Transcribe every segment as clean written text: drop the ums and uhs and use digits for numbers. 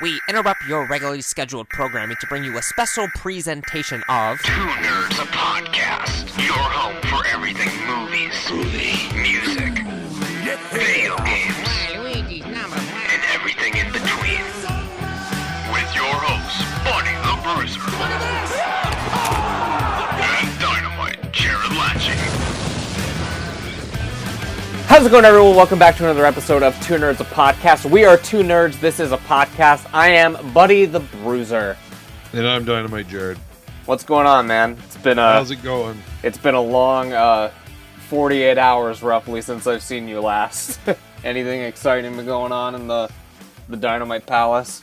we interrupt your regularly scheduled programming to bring you a special presentation of Two Nerds, a podcast. Your home for everything movies, music, video games, and everything in between. With your hosts, Buddy the Bruiser, and Dynamite, Jarrod Latching. How's it going, everyone? Welcome back to another episode of Two Nerds, a podcast. We are Two Nerds. This is a podcast. I am Buddy the Bruiser. And I'm Dynamite Jarrod. What's going on, man? How's it going? It's been a long 48 hours, roughly, since I've seen you last. Anything exciting been going on in the Dynamite Palace?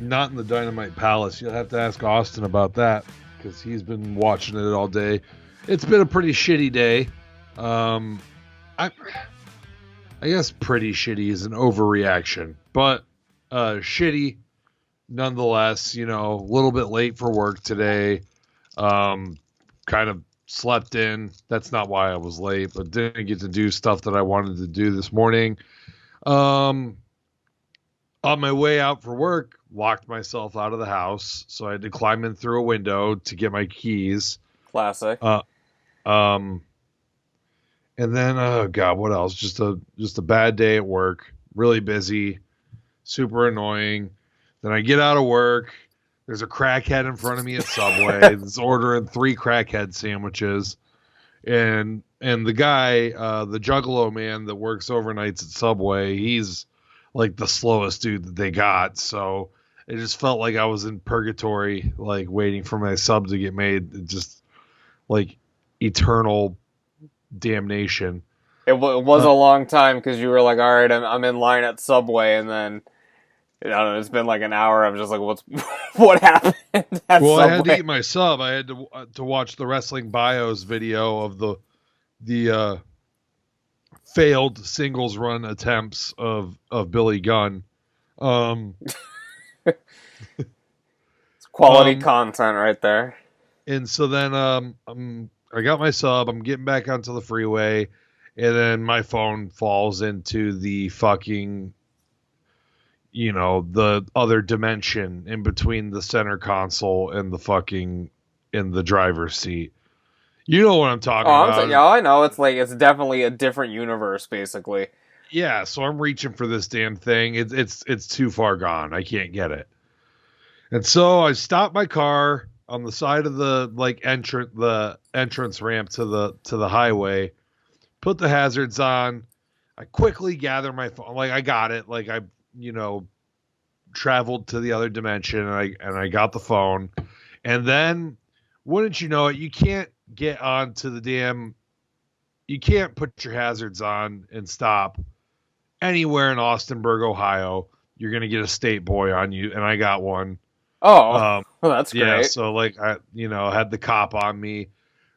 Not in the Dynamite Palace. You'll have to ask Austin about that, because he's been watching it all day. It's been a pretty shitty day. I guess pretty shitty is an overreaction, but shitty nonetheless. You know, a little bit late for work today. Kind of slept in. That's not why I was late, but didn't get to do stuff that I wanted to do this morning. On my way out for work, locked myself out of the house, so I had to climb in through a window to get my keys. Classic. And then, oh God, what else? Just a bad day at work. Really busy. Super annoying. Then I get out of work. There's a crackhead in front of me at Subway. He's ordering 3 crackhead sandwiches. And the guy, the Juggalo man that works overnights at Subway, he's like the slowest dude that they got. So it just felt like I was in purgatory, like waiting for my sub to get made. It just like eternal damnation. It was a long time, because you were like, all right, I'm in line at Subway, and then, I don't know, it's been like an hour. I'm just like, what happened at Subway? I had to eat my sub. I had to watch the Wrestling Bios video of the failed singles run attempts of Billy Gunn. It's quality content right there. And so then I got my sub, I'm getting back onto the freeway, and then my phone falls into the fucking, you know, the other dimension in between the center console and in the driver's seat. You know what I'm talking about. Yeah, I know. It's like, it's definitely a different universe, basically. Yeah, so I'm reaching for this damn thing. It's too far gone. I can't get it. And so I stopped my car on the side of the entrance ramp to the highway, put the hazards on. I quickly gather my phone. Like, I got it. Like, I, you know, traveled to the other dimension, and I got the phone. And then, wouldn't you know it, you can't get onto you can't put your hazards on and stop anywhere in Austinburg, Ohio. You're going to get a state boy on you, and I got one. Oh, well, that's great. Yeah, so like I, you know, had the cop on me.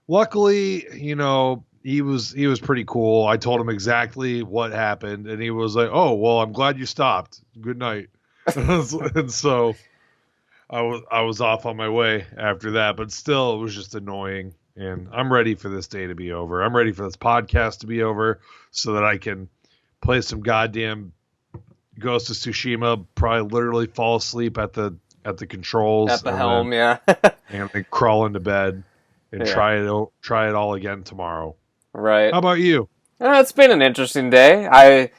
Luckily, you know, he was pretty cool. I told him exactly what happened, and he was like, "Oh, well, I'm glad you stopped. Good night." And so I was off on my way after that, but still, it was just annoying. And I'm ready for this day to be over. I'm ready for this podcast to be over so that I can play some goddamn Ghost of Tsushima. Probably literally fall asleep at the controls, at the helm, yeah. And then crawl into bed and try it all again tomorrow. Right. How about you? It's been an interesting day. I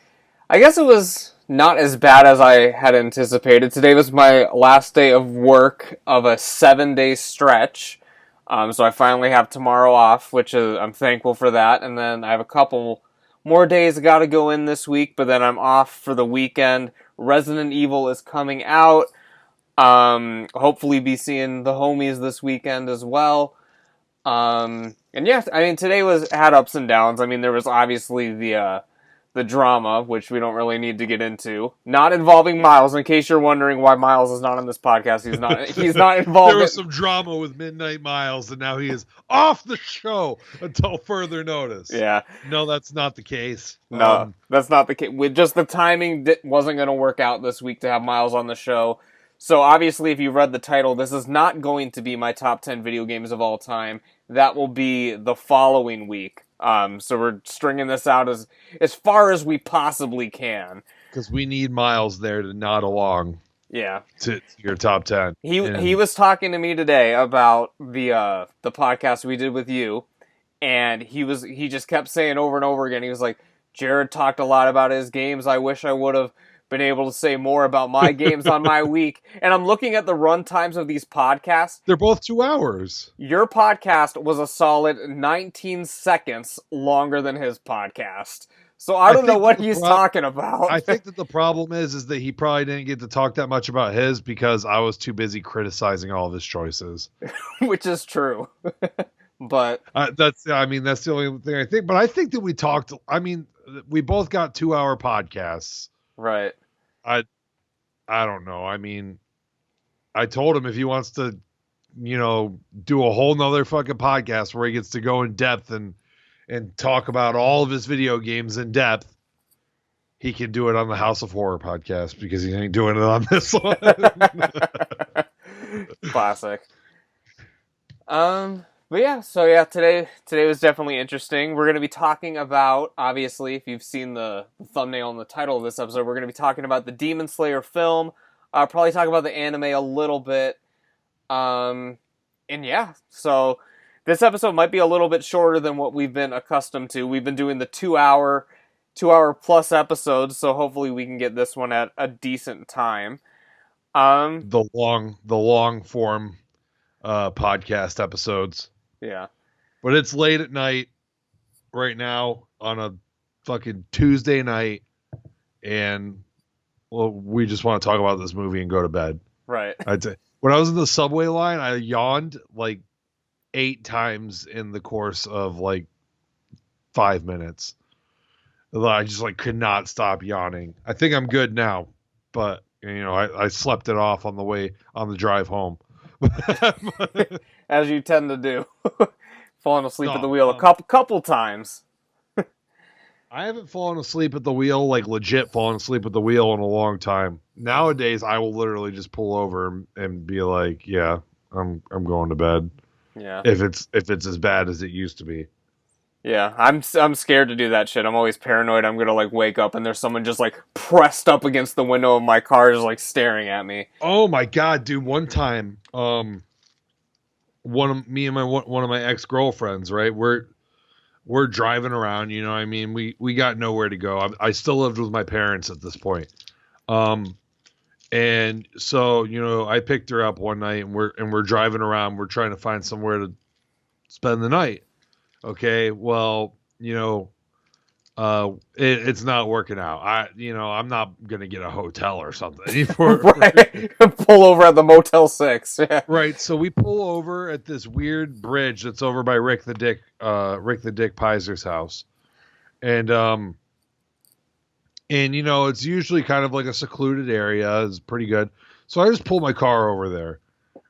guess it was not as bad as I had anticipated. Today was my last day of work of a 7-day stretch. So I finally have tomorrow off, which I'm thankful for that. And then I have a couple more days got to go in this week, but then I'm off for the weekend. Resident Evil is coming out. Hopefully be seeing the homies this weekend as well. And yeah, I mean, today had ups and downs. I mean, there was obviously the drama, which we don't really need to get into. Not involving Miles, in case you're wondering why Miles is not on this podcast. He's not involved. There was some drama with Midnight Miles, and now he is off the show until further notice. Yeah. No, that's not the case. No, that's not the case. With just the timing wasn't going to work out this week to have Miles on the show. So obviously, if you read the title, this is not going to be my top 10 video games of all time. That will be the following week. So we're stringing this out as far as we possibly can. Because we need Miles there to nod along. Yeah. to your top 10. He was talking to me today about the podcast we did with you, and he just kept saying over and over again, he was like, Jarrod talked a lot about his games. I wish I would have been able to say more about my games on my week. And I'm looking at the run times of these podcasts. They're both 2 hours. Your podcast was a solid 19 seconds longer than his podcast. So I don't know what he's talking about. I think that the problem is that he probably didn't get to talk that much about his because I was too busy criticizing all of his choices. Which is true. But that's the only thing I think. But I think that we talked. I mean, we both got 2 hour podcasts. Right. I don't know. I mean, I told him if he wants to, do a whole nother fucking podcast where he gets to go in depth and talk about all of his video games in depth, he can do it on the House of Horror podcast because he ain't doing it on this one. Classic. But yeah, so today was definitely interesting. We're going to be talking about, obviously, if you've seen the thumbnail and the title of this episode, we're going to be talking about the Demon Slayer film. Probably talk about the anime a little bit. And yeah, so this episode might be a little bit shorter than what we've been accustomed to. We've been doing the 2 hour plus episodes, so hopefully we can get this one at a decent time. The long form podcast episodes. Yeah. But it's late at night right now on a fucking Tuesday night, and we just want to talk about this movie and go to bed. Right. When I was in the subway line, I yawned like 8 times in the course of like 5 minutes. I just could not stop yawning. I think I'm good now, but I slept it off on the drive home. As you tend to do. Falling asleep at the wheel a couple times. I haven't fallen asleep at the wheel, legit fallen asleep at the wheel in a long time. Nowadays, I will literally just pull over and be like, yeah, I'm going to bed. Yeah. If it's as bad as it used to be. Yeah, I'm scared to do that shit. I'm always paranoid I'm gonna wake up and there's someone just pressed up against the window of my car just staring at me. Oh my god, dude! One time, one of my ex-girlfriends, right? We're driving around, we got nowhere to go. I still lived with my parents at this point. And so, I picked her up one night and we're driving around. We're trying to find somewhere to spend the night. Okay, well, it's not working out. I'm not gonna get a hotel or something. Right. Pull over at the Motel 6. Yeah. Right. So we pull over at this weird bridge that's over by Rick the Dick Pizer's house, and it's usually kind of like a secluded area. It's pretty good. So I just pull my car over there,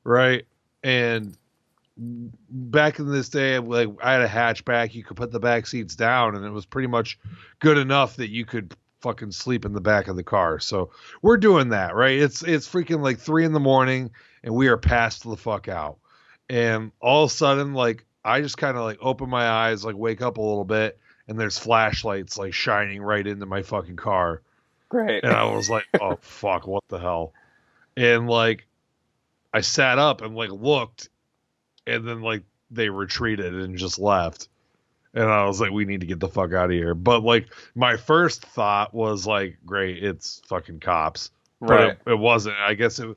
right, and back in this day, I had a hatchback. You could put the back seats down, and it was pretty much good enough that you could fucking sleep in the back of the car. So we're doing that, right? It's freaking 3 a.m, and we are passed the fuck out. And all of a sudden, I just kind of open my eyes, wake up a little bit, and there's flashlights shining right into my fucking car. Great. And I was like, oh fuck, what the hell? And I sat up and looked. And then they retreated and just left. And I was like, we need to get the fuck out of here. But my first thought was great, it's fucking cops. Right. But it wasn't. I guess I'm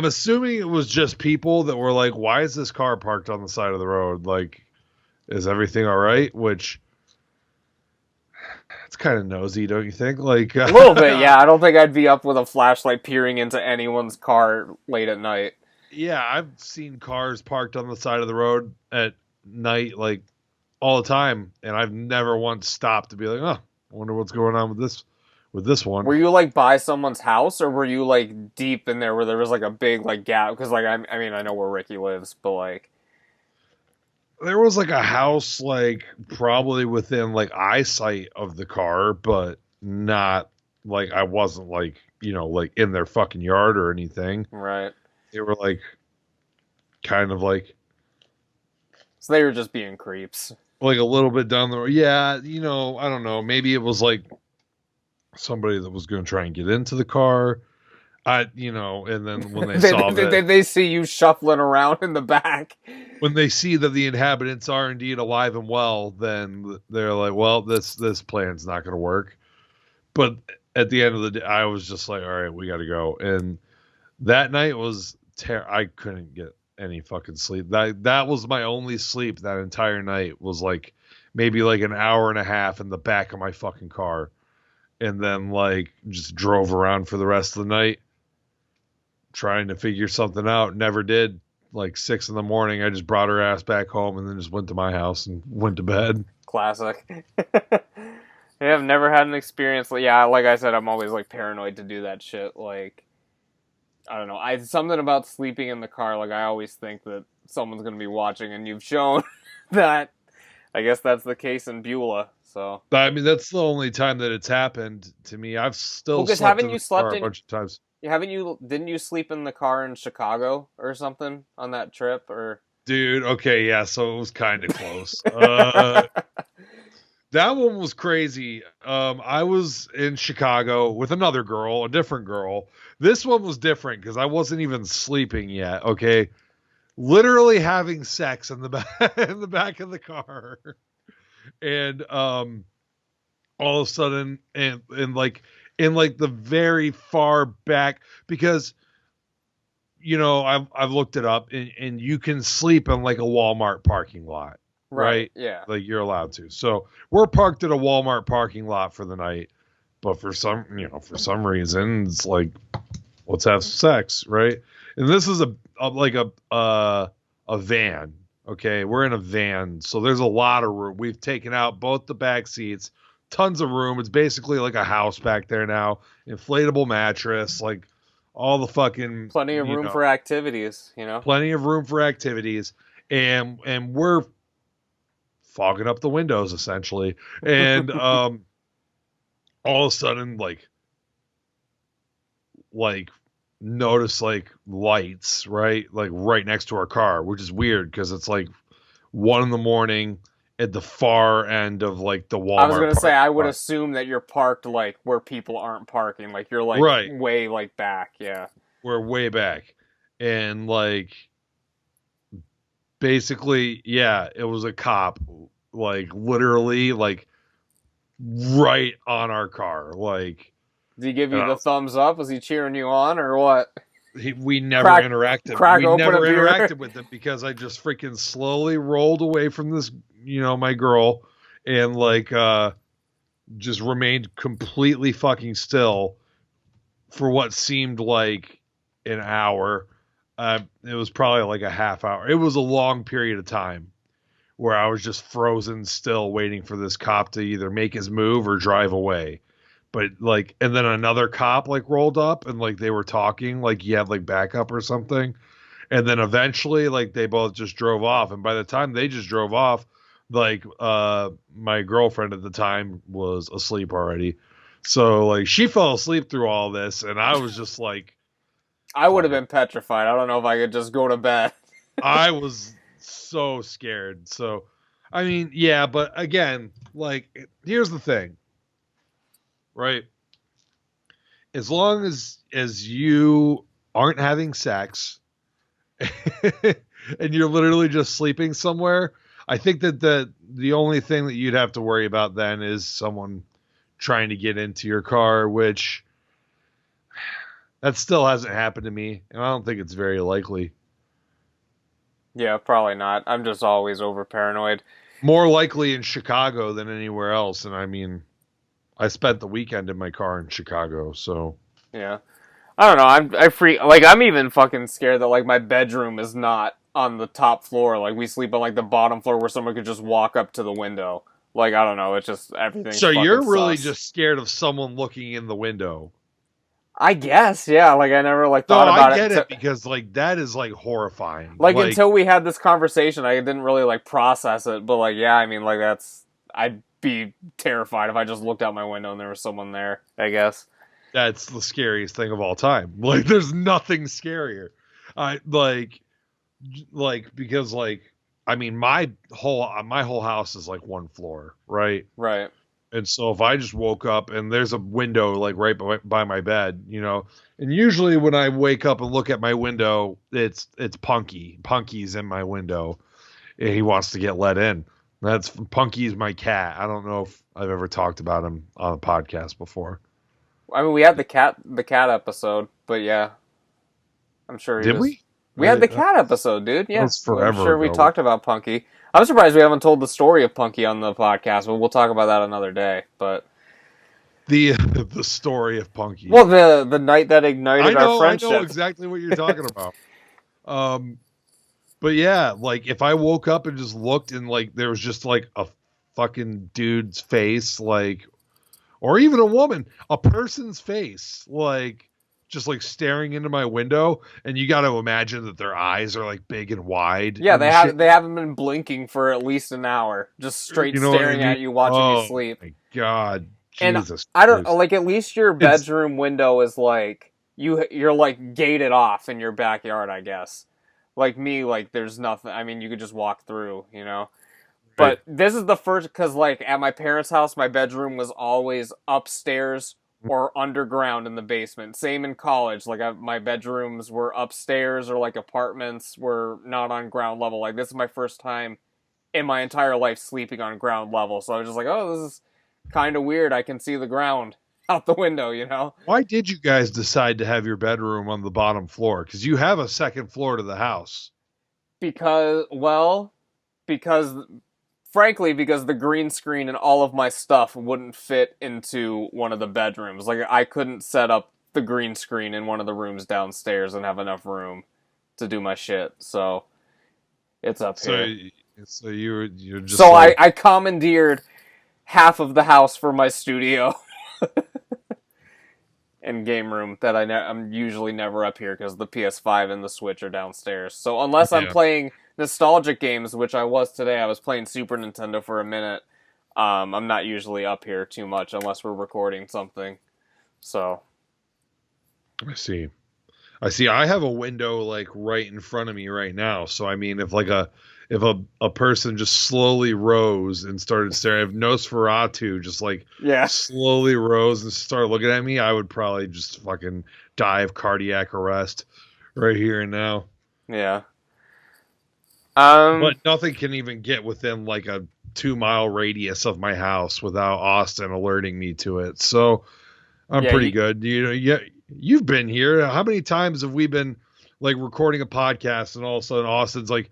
assuming it was just people that were why is this car parked on the side of the road? Is everything all right? Which it's kind of nosy, don't you think? A little bit, yeah. I don't think I'd be up with a flashlight peering into anyone's car late at night. Yeah, I've seen cars parked on the side of the road at night, all the time, and I've never once stopped to be like, oh, I wonder what's going on with this one. Were you by someone's house, or were you deep in there where there was a big gap? Because I know where Ricky lives, but there was a house probably within eyesight of the car, but not I wasn't in their fucking yard or anything. Right. They were kind of so they were just being creeps. A little bit down the road. Yeah, I don't know. Maybe it was somebody that was going to try and get into the car. And then when they saw that, they see you shuffling around in the back. when they see that the inhabitants are indeed alive and well, then they're like, well, this plan's not going to work. But at the end of the day, I was just like, all right, we got to go. And that night was I couldn't get any fucking sleep. That was my only sleep that entire night, was like maybe like an hour and a half in the back of my fucking car. And then like just drove around for the rest of the night trying to figure something out. Never did. Like 6 a.m, I just brought her ass back home and then just went to my house and went to bed. Classic. Yeah, I've never had an experience. Yeah, like I said, I'm always like paranoid to do that shit. Like, I don't know. Something about sleeping in the car. Like, I always think that someone's gonna be watching, and you've shown that. I guess that's the case in Beulah. So I mean, that's the only time that it's happened to me. I've still because slept haven't in you the slept car in? a bunch of times. Didn't you sleep in the car in Chicago or something on that trip? Or Dude, okay, yeah, so it was kind of close. That one was crazy. I was in Chicago with another girl, a different girl. This one was different because I wasn't even sleeping yet. Okay, literally having sex in the back in the back of the car, and all of a sudden, and like in like the very far back, because I've looked it up, and you can sleep in like a Walmart parking lot. Right? Yeah. Like you're allowed to. So we're parked at a Walmart parking lot for the night, but for some reason, it's like, let's have sex, right? And this is a van. Okay, we're in a van, so there's a lot of room. We've taken out both the back seats, tons of room. It's basically like a house back there now. Inflatable mattress, like all the fucking plenty of room for activities. Plenty of room for activities, and we're fogging up the windows essentially, and all of a sudden like notice like lights right next to our car, which is weird because it's like 1 a.m. at the far end of like the Walmart. I was gonna say I would assume that you're parked like where people aren't parking, like you're like right. way like back. Yeah, we're way back, and like basically, yeah, it was a cop, like literally, like right on our car. Like, did he give you the thumbs up? Was he cheering you on or what? We never interacted. We never interacted with him because I just freaking slowly rolled away from this, my girl, and like just remained completely fucking still for what seemed like an hour. It was probably like a half hour. It was a long period of time where I was just frozen still waiting for this cop to either make his move or drive away. But like, and then another cop like rolled up and like they were talking, like he had like backup or something. And then eventually like they both just drove off. And by the time they just drove off, like my girlfriend at the time was asleep already. So like she fell asleep through all this, and I was just like, I would have been petrified. I don't know if I could just go to bed. I was so scared. So, I mean, yeah, but again, like, here's the thing, right? As long as you aren't having sex and you're literally just sleeping somewhere, I think that the only thing that you'd have to worry about then is someone trying to get into your car, which that still hasn't happened to me, and I don't think it's very likely. Yeah, probably not. I'm just always over paranoid. More likely in Chicago than anywhere else, and I mean, I spent the weekend in my car in Chicago, so yeah. I don't know. I'm even fucking scared that like my bedroom is not on the top floor. Like we sleep on like the bottom floor where someone could just walk up to the window. Like I don't know. It's just everything. So you're really just scared of someone looking in the window. I guess, yeah. Like I never like thought about it. I get it because like that is like horrifying. Like until we had this conversation, I didn't really like process it. But like, yeah, I mean, like I'd be terrified if I just looked out my window and there was someone there. I guess that's the scariest thing of all time. Like, there's nothing scarier. I like because like I mean my whole house is like one floor, right? Right. And so if I just woke up and there's a window like right by my bed, and usually when I wake up and look at my window, it's Punky. Punky's in my window. And he wants to get let in. Punky's my cat. I don't know if I've ever talked about him on a podcast before. I mean, we had the cat episode, but yeah, I'm sure. Did we? We had the cat episode, dude. Yeah, that's forever I'm sure ago. We talked about Punky. I'm surprised we haven't told the story of Punky on the podcast, but we'll talk about that another day. But the story of Punky. Well, the night that ignited our friendship. I know exactly what you're talking about. But yeah, like if I woke up and just looked and like there was just like a fucking dude's face, like, or even a person's face, like just like staring into my window, and you got to imagine that their eyes are like big and wide. Yeah, they haven't been blinking for at least an hour, just straight staring at you, watching you sleep. Oh my God, Jesus! And I don't like. At least your bedroom window is like you're like gated off in your backyard, I guess. Like me, like there's nothing. I mean, you could just walk through, But Right. this is the first, because like at my parents' house, my bedroom was always upstairs or underground in the basement. Same in college. Like my bedrooms were upstairs, or like apartments were not on ground level. Like this is my first time in my entire life sleeping on ground level. So I was just like, oh, this is kind of weird. I can see the ground out the window, Why did you guys decide to have your bedroom on the bottom floor? Because you have a second floor to the house. Because frankly, because the green screen and all of my stuff wouldn't fit into one of the bedrooms. Like, I couldn't set up the green screen in one of the rooms downstairs and have enough room to do my shit. So it's up here. So you're just. So I commandeered half of the house for my studio. And game room that I'm usually never up here because the PS5 and the Switch are downstairs. So unless I'm playing nostalgic games, which I was today, I was playing Super Nintendo for a minute. I'm not usually up here too much unless we're recording something. So I see. I have a window like right in front of me right now. So I mean, if a person just slowly rose and started staring, if Nosferatu just like slowly rose and started looking at me, I would probably just fucking die of cardiac arrest right here and now. Yeah. But nothing can even get within like a 2-mile radius of my house without Austin alerting me to it. So I'm pretty good. You've been here. How many times have we been like recording a podcast and all of a sudden Austin's like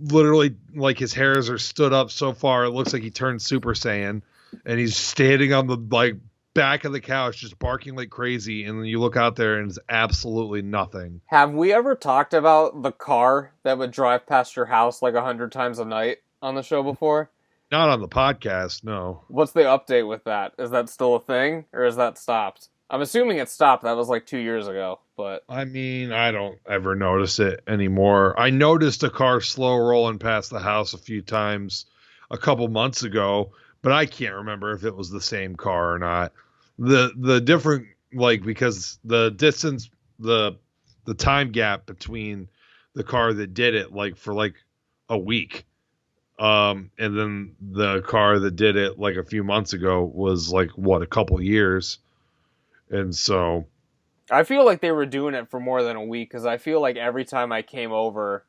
literally like his hairs are stood up so far it looks like he turned Super Saiyan, and he's standing on the like back of the couch just barking like crazy, and then you look out there and it's absolutely nothing. Have we ever talked about the car that would drive past your house like 100 times a night on the show before? Not on the podcast, no. What's the update with that? Is that still a thing, or is that stopped? I'm assuming it stopped. That was like 2 years ago, but... I mean, I don't ever notice it anymore. I noticed a car slow rolling past the house a few times a couple months ago, but I can't remember if it was the same car or not. The different, like, because the distance, the time gap between the car that did it, like, for like a week, and then the car that did it like a few months ago was like, what, a couple years. And so I feel like they were doing it for more than a week, because I feel like every time I came over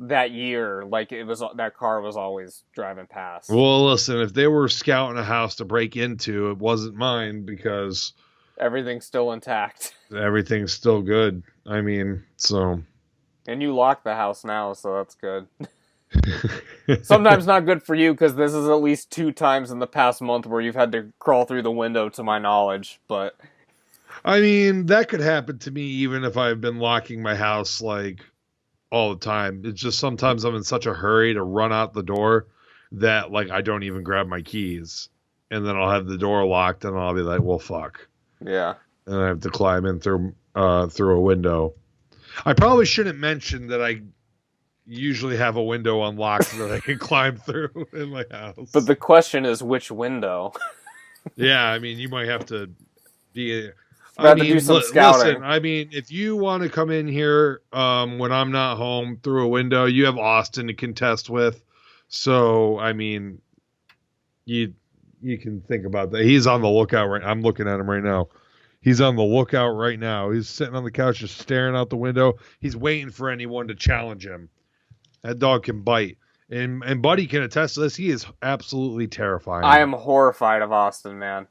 that year, like that car was always driving past. Well, listen, if they were scouting a house to break into, it wasn't mine, because everything's still intact. Everything's still good. I mean, so. And you locked the house now, so that's good. Sometimes not good for you, because this is at least 2 times in the past month where you've had to crawl through the window, to my knowledge, but... I mean, that could happen to me even if I've been locking my house, like, all the time. It's just sometimes I'm in such a hurry to run out the door that, like, I don't even grab my keys. And then I'll have the door locked, and I'll be like, well, fuck. Yeah. And I have to climb in through a window. I probably shouldn't mention that I usually have a window unlocked that I can climb through in my house. But the question is, which window? Yeah, I mean, you might have to be... do some scouting. Listen, I mean, if you want to come in here when I'm not home through a window, you have Austin to contest with. So, I mean, you can think about that. He's on the lookout right. I'm looking at him right now. He's on the lookout right now. He's sitting on the couch just staring out the window. He's waiting for anyone to challenge him. That dog can bite. And Buddy can attest to this. He is absolutely terrifying. I am horrified of Austin, man.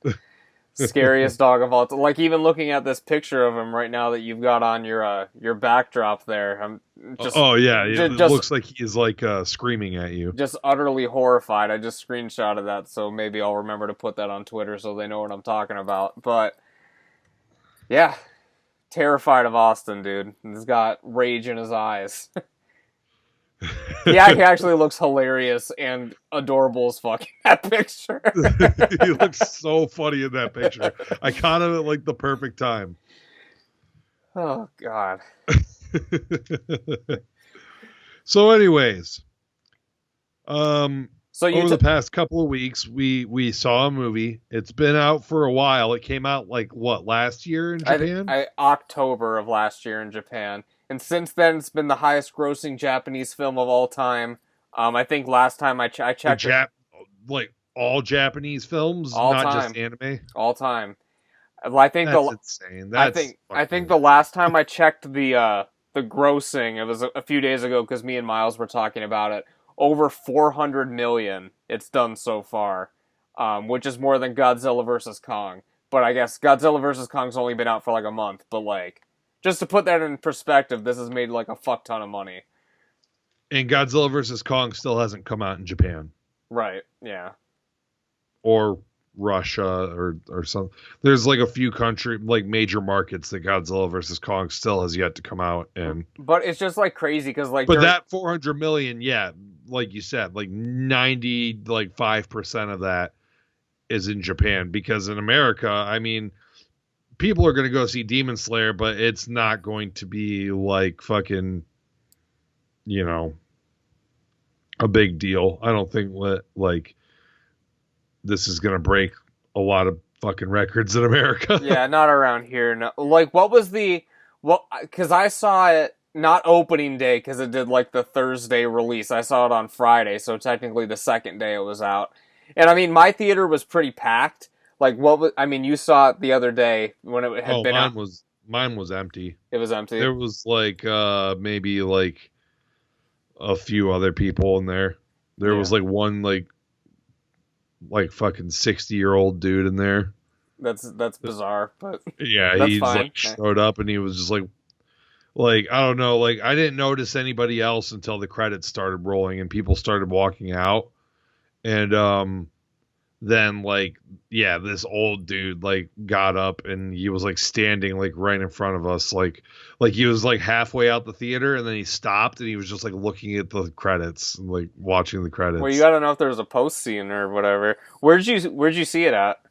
Scariest dog of all time. Like, even looking at this picture of him right now that you've got on your backdrop there, I'm just... Oh, yeah. It looks like he's, like, screaming at you. Just utterly horrified. I just screenshotted that, so maybe I'll remember to put that on Twitter so they know what I'm talking about. But, yeah. Terrified of Austin, dude. He's got rage in his eyes. Yeah, he actually looks hilarious and adorable as fuck in that picture. He looks so funny in that picture. I caught him at like the perfect time. Oh God. So, anyways, so over the past couple of weeks, we saw a movie. It's been out for a while. It came out like what, last year in Japan? October of last year in Japan. And since then, it's been the highest-grossing Japanese film of all time. I think last time I checked, like all Japanese films, all not time. just anime. All time. I think that's insane. I think the last time I checked the grossing, it was a few days ago because me and Miles were talking about it. Over 400 million it's done so far, which is more than Godzilla vs. Kong. But I guess Godzilla vs. Kong's only been out for like a month. But like, just to put that in perspective, this has made like a fuck ton of money. And Godzilla vs. Kong still hasn't come out in Japan. Right, yeah. Or Russia or something. There's like a few like major markets that Godzilla vs. Kong still has yet to come out in. But it's just like crazy because like... But that 400 million, yeah, like you said, like 5% of that is in Japan. Because in America, I mean... people are going to go see Demon Slayer, but it's not going to be like fucking, a big deal. I don't think like this is going to break a lot of fucking records in America. Yeah, not around here. No. Like, because I saw it not opening day because it did like the Thursday release. I saw it on Friday, so technically the second day it was out. And I mean, my theater was pretty packed. Like, you saw it the other day when it had been out. Mine was empty. It was empty? There was, like, maybe, like, a few other people in there. There was, like, one, like fucking 60-year-old dude in there. That's bizarre, but... Yeah, he like, showed up, and he was just, like, I don't know, like, I didn't notice anybody else until the credits started rolling, and people started walking out. And, then like, yeah, this old dude like got up and he was like standing like right in front of us, like he was like halfway out the theater, and then he stopped and he was just like looking at the credits and like watching the credits. Well, you gotta know if there was a post scene or whatever. Where'd you see it at?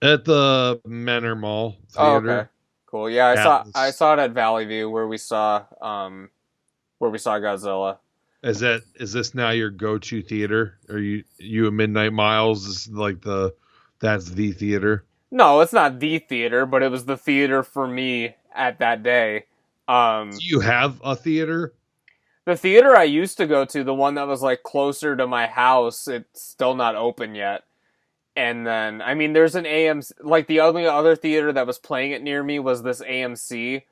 At the Menor Mall Theater. Oh, okay. Cool. Yeah, I saw it at Valley View where we saw Godzilla. Is this now your go-to theater? Are you a Midnight Miles? Is like that's the theater? No, it's not the theater, but it was the theater for me at that day. Do you have a theater? The theater I used to go to, the one that was like closer to my house, it's still not open yet. And then, I mean, there's an AMC, like the only other theater that was playing it near me was this AMC.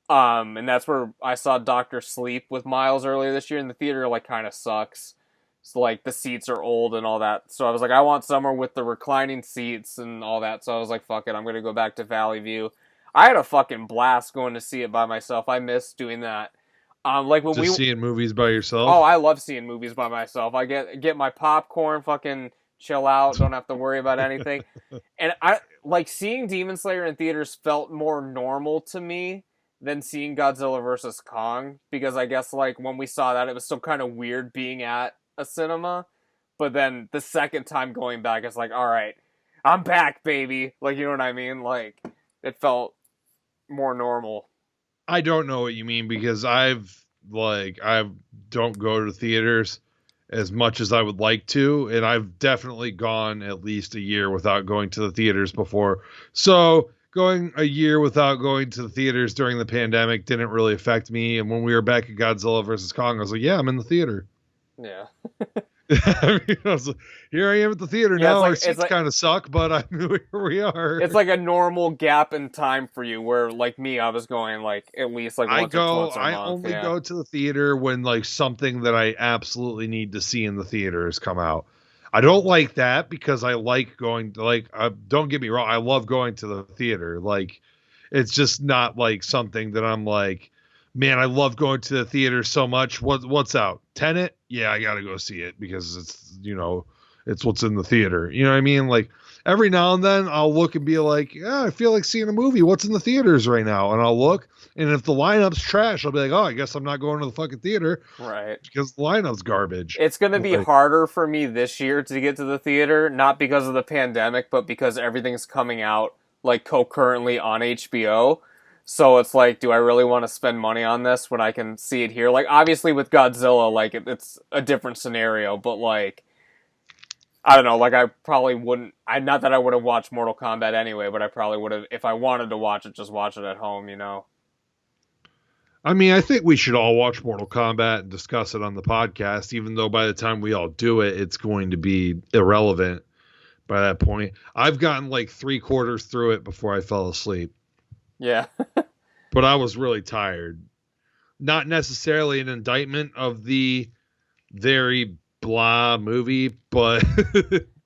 And that's where I saw Dr. Sleep with Miles earlier this year, and the theater like kind of sucks. So like the seats are old and all that. So I was like, I want somewhere with the reclining seats and all that. So I was like, fuck it, I'm gonna go back to Valley View. I had a fucking blast going to see it by myself. I miss doing that. Like when seeing movies by yourself. Oh, I love seeing movies by myself. I get my popcorn, fucking chill out, don't have to worry about anything. And I like seeing Demon Slayer in theaters felt more normal to me than seeing Godzilla vs. Kong, because I guess like when we saw that, it was still kind of weird being at a cinema. But then the second time going back, it's like, all right, I'm back, baby. Like, you know what I mean? Like, it felt more normal. I don't know what you mean, because I don't go to theaters as much as I would like to, and I've definitely gone at least a year without going to the theaters before. So going a year without going to the theaters during the pandemic didn't really affect me. And when we were back at Godzilla vs. Kong, I was like, yeah, I'm in the theater. Yeah. I mean, here I am at the theater Yeah, now. Our it's seats like- kind of suck, but here we are. It's like a normal gap in time for you, where like me, I was going like at least like once or twice a month. I only go to the theater when like something that I absolutely need to see in the theater has come out. I don't like that because I like going to don't get me wrong, I love going to the theater. Like, it's just not like something that I'm like, man, I love going to the theater so much. What's out? Tenet? Yeah, I gotta go see it because it's, it's what's in the theater. You know what I mean? Like, every now and then I'll look and be like, yeah, I feel like seeing a movie. What's in the theaters right now? And I'll look, and if the lineup's trash, I'll be like, oh, I guess I'm not going to the fucking theater. Right. Because the lineup's garbage. It's going to be harder for me this year to get to the theater, not because of the pandemic, but because everything's coming out like concurrently on HBO. So it's like, do I really want to spend money on this when I can see it here? Like, obviously with Godzilla, like, it's a different scenario, but like, I don't know, like, I probably wouldn't, not that I would have watched Mortal Kombat anyway, but I probably would have, if I wanted to watch it, just watch it at home, I mean, I think we should all watch Mortal Kombat and discuss it on the podcast, even though by the time we all do it, it's going to be irrelevant by that point. I've gotten like 3/4 through it before I fell asleep. Yeah. But I was really tired. Not necessarily an indictment of the very blah movie, but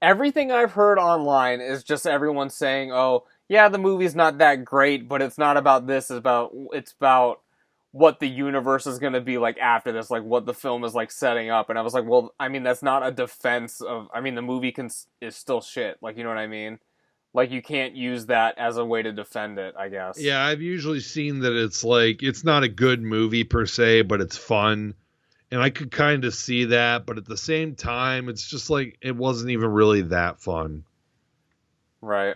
Everything I've heard online is just everyone saying, oh, yeah, the movie's not that great, but it's not about this, it's about what the universe is going to be like after this, like what the film is like setting up. And I was like, well, I mean, that's not a defense of, I mean, the movie is still shit. Like, you know what I mean? Like, you can't use that as a way to defend it, I guess. Yeah, I've usually seen that it's like, it's not a good movie per se, but it's fun. And I could kind of see that, but at the same time, it's just like, it wasn't even really that fun. Right.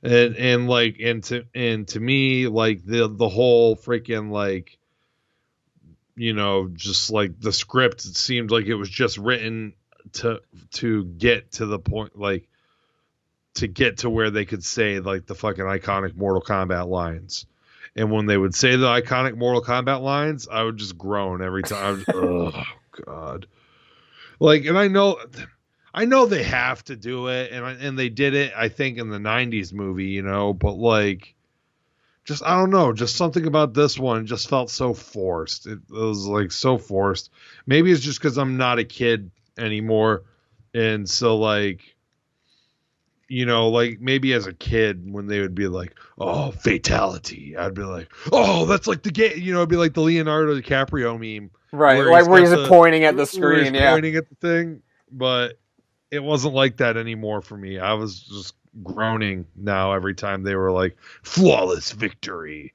And to me, like the whole freaking like, just like the script, it seemed like it was just written to get to the point, like to get to where they could say like the fucking iconic Mortal Kombat lines. And when they would say the iconic Mortal Kombat lines, I would just groan every time. Oh God! Like, and I know they have to do it, and they did it, I think, in the '90s movie, But like, just I don't know, just something about this one just felt so forced. It was like so forced. Maybe it's just because I'm not a kid anymore, and so like. Like maybe as a kid when they would be like, oh, fatality, I'd be like, oh, that's like the game, it'd be like the Leonardo DiCaprio meme. Right, where he's pointing at the screen, yeah. Pointing at the thing, but it wasn't like that anymore for me. I was just groaning now every time they were like, flawless victory.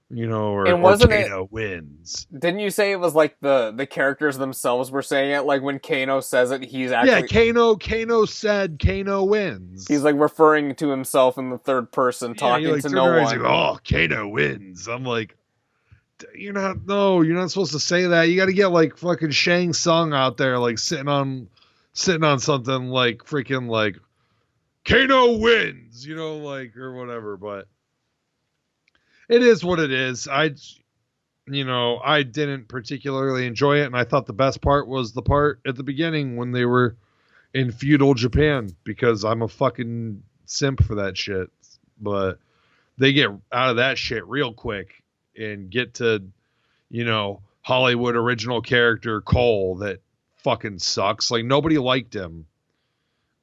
Or Kano wins. Didn't you say it was like the characters themselves were saying it? Like when Kano says it, he's actually... Yeah, Kano said Kano wins. He's like referring to himself in the third person, talking to no one. Like, oh, Kano wins. I'm like, you're not supposed to say that. You got to get like fucking Shang Tsung out there, like sitting on something like freaking like Kano wins, like, or whatever, but it is what it is. I didn't particularly enjoy it, and I thought the best part was the part at the beginning when they were in feudal Japan, because I'm a fucking simp for that shit. But they get out of that shit real quick and get to, Hollywood original character Cole that fucking sucks. Like, nobody liked him.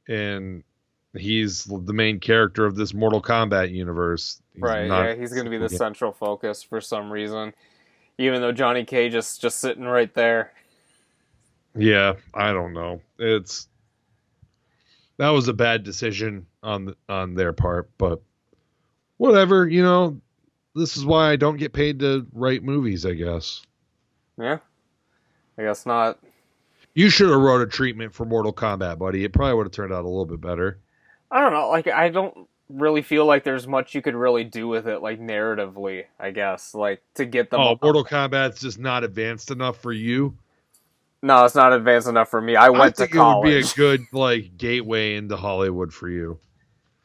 And he's the main character of this Mortal Kombat universe. He's going to be the central focus for some reason, even though Johnny Cage is just sitting right there. Yeah, I don't know. That was a bad decision on their part, but whatever, this is why I don't get paid to write movies, I guess. Yeah, I guess not. You should have wrote a treatment for Mortal Kombat, buddy. It probably would have turned out a little bit better. I don't know. Like, I don't really feel like there's much you could really do with it, like, narratively, I guess. Like, to get them... Oh, Mortal Kombat's just not advanced enough for you? No, it's not advanced enough for me. I went to college. It would be a good, like, gateway into Hollywood for you.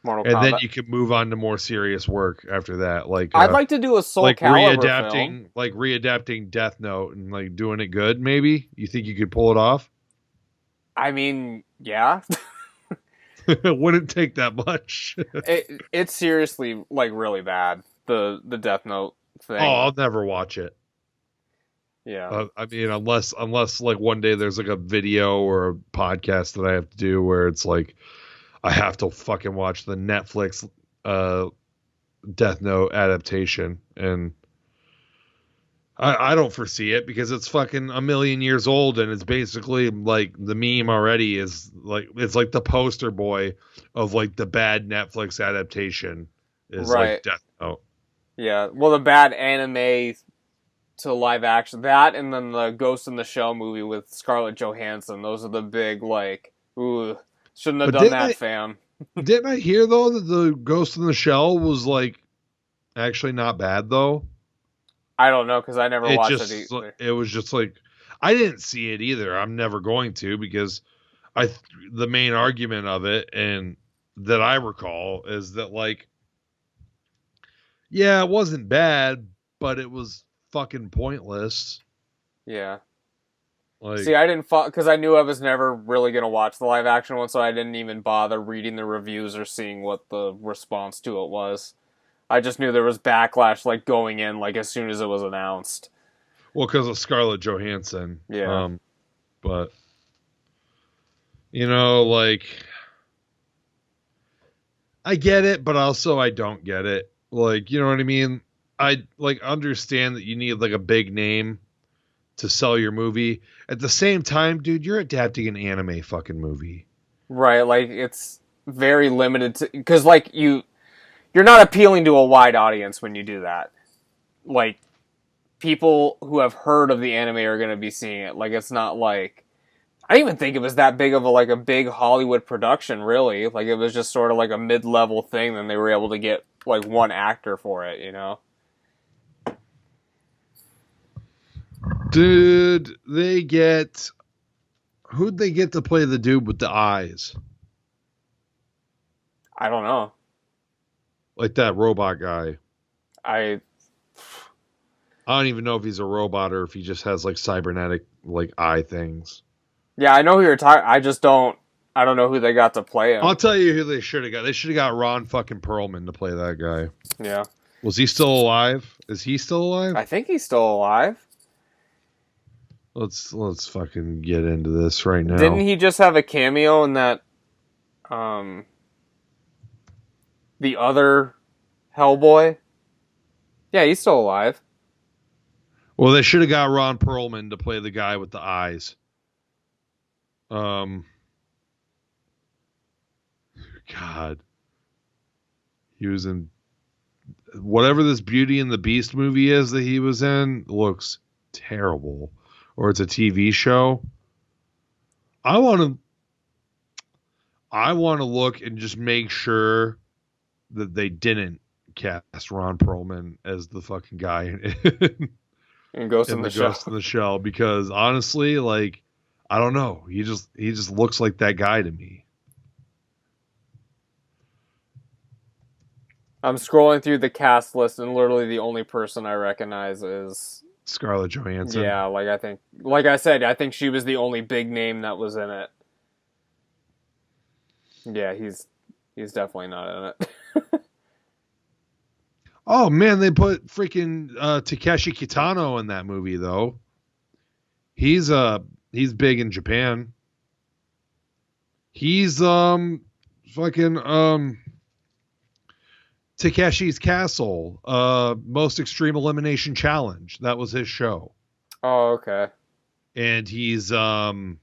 Mortal Kombat. And then you could move on to more serious work after that. Like, I'd like to do a Soul Calibur film. Like, readapting Death Note and, like, doing it good, maybe? You think you could pull it off? I mean, yeah. It wouldn't take that much. It's seriously like really bad. The Death Note Oh, thing. I'll never watch it. Yeah. I mean, unless like one day there's like a video or a podcast that I have to do where it's like I have to fucking watch the Netflix Death Note adaptation, and I don't foresee it because it's fucking a million years old, and it's basically like the meme already is like it's like the poster boy of like the bad Netflix adaptation is Right. like Death Note. Yeah. Well, the bad anime to live action, that and then the Ghost in the Shell movie with Scarlett Johansson. Those are the big like, ooh, shouldn't have But done that, fam. Didn't I hear though that the Ghost in the Shell was like actually not bad though? I don't know because I never watched just, it either. It was just like I didn't see it either. I'm never going to because the main argument of it and that I recall is that like yeah, it wasn't bad, but it was fucking pointless. Yeah. Like, see, I didn't because I knew I was never really gonna watch the live action one, so I didn't even bother reading the reviews or seeing what the response to it was. I just knew there was backlash, like going in, like as soon as it was announced. well, because of Scarlett Johansson. Yeah. But you know, like I get it, but also I don't get it. Like, you know what I mean? I like understand that you need like a big name to sell your movie. At the same time, dude, you're adapting an anime fucking movie. Right, like it's very limited to because like you're not appealing to a wide audience when you do that. Like people who have heard of the anime are going to be seeing it. Like it's not like I didn't even think it was that big of a big Hollywood production, really. Like it was just sort of like a mid-level thing, and they were able to get like one actor for it, you know? Dude, who'd they get to play the dude with the eyes? I don't know. Like that robot guy. I don't even know if he's a robot or if he just has like cybernetic like eye things. Yeah, I know who you're talking. I don't know who they got to play him. I'll tell you who they should have got. They should have got Ron fucking Perlman to play that guy. Yeah. Was he still alive? Is he still alive? I think he's still alive. Let's fucking get into this right now. Didn't he just have a cameo in that the other Hellboy? Yeah, he's still alive. Well, they should have got Ron Perlman to play the guy with the eyes. God. He was in whatever this Beauty and the Beast movie is that he was in looks terrible. Or it's a TV show. I want to look and just make sure that they didn't cast Ron Perlman as the fucking guy in Ghost in the Shell because honestly, like I don't know, he just looks like that guy to me. I'm scrolling through the cast list, and literally the only person I recognize is Scarlett Johansson. Yeah, like I said, I think she was the only big name that was in it. Yeah, he's definitely not in it. Oh man, they put freaking Takeshi Kitano in that movie though. He's big in Japan. He's fucking Takeshi's Castle, Most Extreme Elimination Challenge. That was his show. Oh, okay. And he's he's in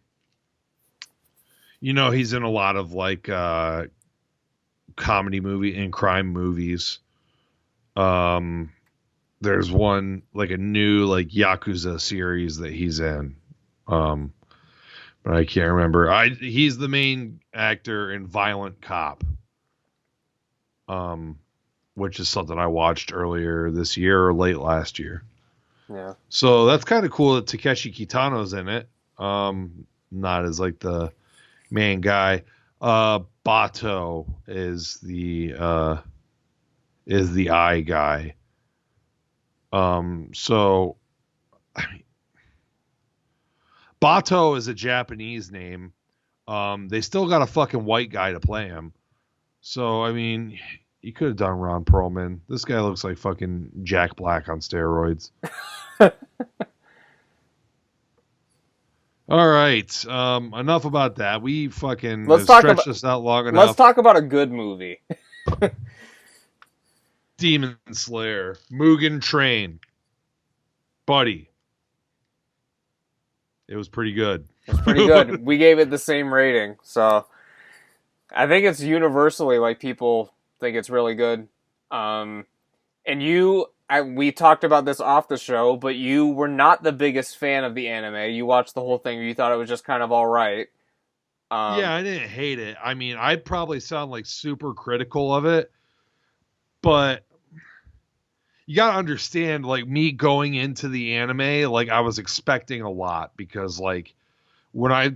a lot of like comedy movie and crime movies. There's one like a new like Yakuza series that he's in. But I can't remember. He's the main actor in Violent Cop. Which is something I watched earlier this year or late last year. Yeah. So that's kind of cool that Takeshi Kitano's in it. Not as like the main guy. Bato is the eye guy. So I mean, Bato is a Japanese name. They still got a fucking white guy to play him. So, I mean, you could have done Ron Perlman. This guy looks like fucking Jack Black on steroids. All right. Enough about that. We fucking stretched this out long enough. Let's talk about a good movie. Demon Slayer. Mugen Train. Buddy. It was pretty good. It's pretty good. We gave it the same rating, so I think it's universally like people think it's really good. And we talked about this off the show, but you were not the biggest fan of the anime. You watched the whole thing. You thought it was just kind of all right. Yeah, I didn't hate it. I mean, I'd probably sound like super critical of it, but you gotta understand, like, me going into the anime, like, I was expecting a lot because, like, the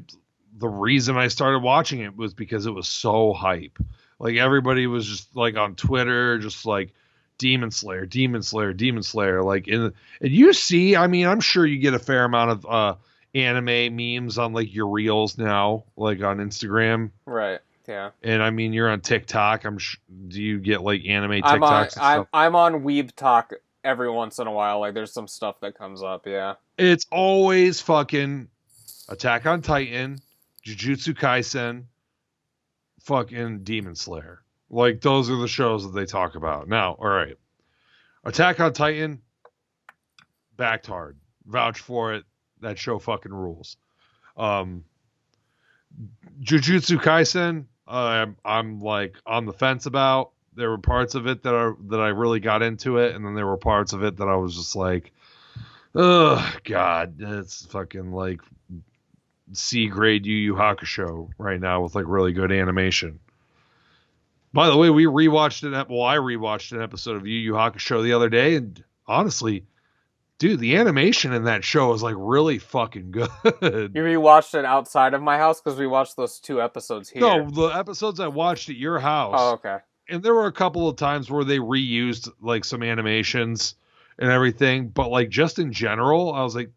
reason I started watching it was because it was so hype. Like, everybody was just, like, on Twitter, just like, Demon Slayer, Demon Slayer, Demon Slayer. Like, and you see, I mean, I'm sure you get a fair amount of anime memes on, like, your reels now, like, on Instagram. Right. Yeah. And I mean, you're on TikTok. Do you get like anime TikToks? I'm on Weeb Talk every once in a while. Like, there's some stuff that comes up. Yeah. It's always fucking Attack on Titan, Jujutsu Kaisen, fucking Demon Slayer. Like, those are the shows that they talk about. Now, all right, Attack on Titan, backed hard. Vouch for it. That show fucking rules. Jujutsu Kaisen, I'm like on the fence about. There were parts of it that I really got into it, and then there were parts of it that I was just like, oh god, it's fucking like C grade Yu Yu Hakusho right now with like really good animation. By the way, we rewatched it. Well, I rewatched an episode of Yu Yu Hakusho the other day, and honestly, dude, the animation in that show is like really fucking good. You rewatched it outside of my house because we watched those 2 episodes here. No, the episodes I watched at your house. Oh, okay. And there were a couple of times where they reused like some animations and everything, but like just in general, I was like,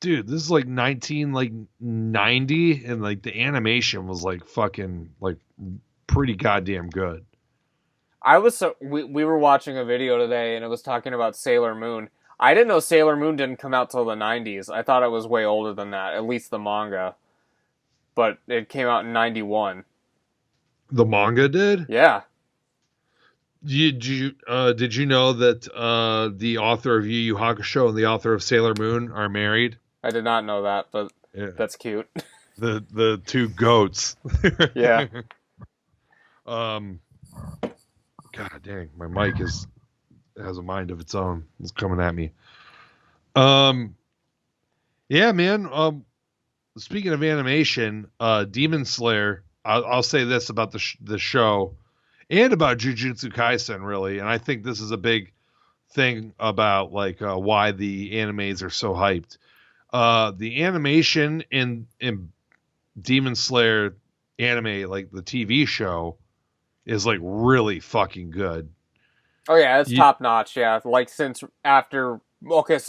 dude, this is like 1990, and like the animation was like fucking like pretty goddamn good. We were watching a video today, and it was talking about Sailor Moon. I didn't know Sailor Moon didn't come out till the 90s. I thought it was way older than that, at least the manga. But it came out in 91. The manga did? Yeah. Did you know that the author of Yu Yu Hakusho and the author of Sailor Moon are married? I did not know that, but yeah. That's cute. The two goats. Yeah. God dang, my mic has a mind of its own. It's coming at me. Yeah, man. Speaking of animation, Demon Slayer. I'll say this about the show and about Jujutsu Kaisen, really, and I think this is a big thing about like why the animes are so hyped. The animation in Demon Slayer anime, like the TV show, is like really fucking good. Oh yeah, it's top notch. Yeah, like so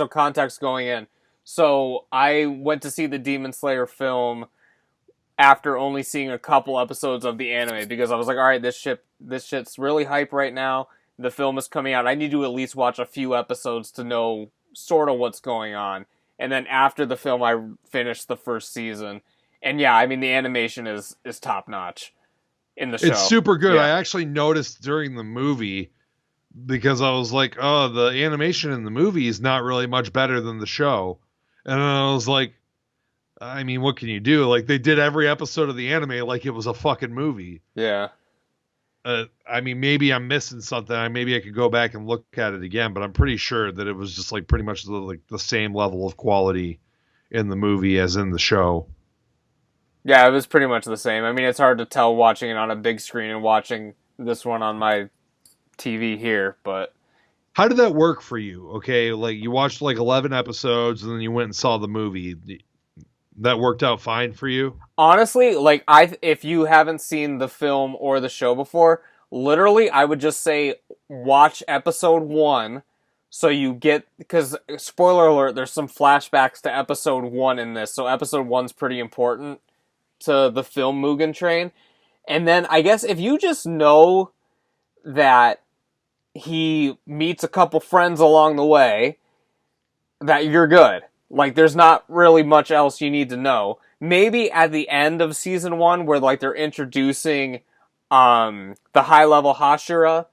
context going in. So I went to see the Demon Slayer film after only seeing a couple episodes of the anime because I was like, all right, this shit's really hype right now. The film is coming out. I need to at least watch a few episodes to know sort of what's going on. And then after the film, I finished the first season. And yeah, I mean, the animation is top notch in the show. It's super good. Yeah. I actually noticed during the movie because I was like, oh, the animation in the movie is not really much better than the show. And I was like, I mean, what can you do? Like, they did every episode of the anime like it was a fucking movie. Yeah. I mean, maybe I'm missing something. Maybe I could go back and look at it again, but I'm pretty sure that it was just like pretty much the same level of quality in the movie as in the show. Yeah, it was pretty much the same. I mean, it's hard to tell watching it on a big screen and watching this one on my TV here, but... How did that work for you? Okay, like you watched like 11 episodes and then you went and saw the movie. That worked out fine for you? Honestly, like if you haven't seen the film or the show before, literally I would just say watch episode 1 so you get, because spoiler alert, there's some flashbacks to episode 1 in this, so episode 1's pretty important to the film Mugen Train. And then I guess if you just know that he meets a couple friends along the way, that you're good. Like, there's not really much else you need to know. Maybe at the end of season 1, where, like, they're introducing, the high-level Hashira,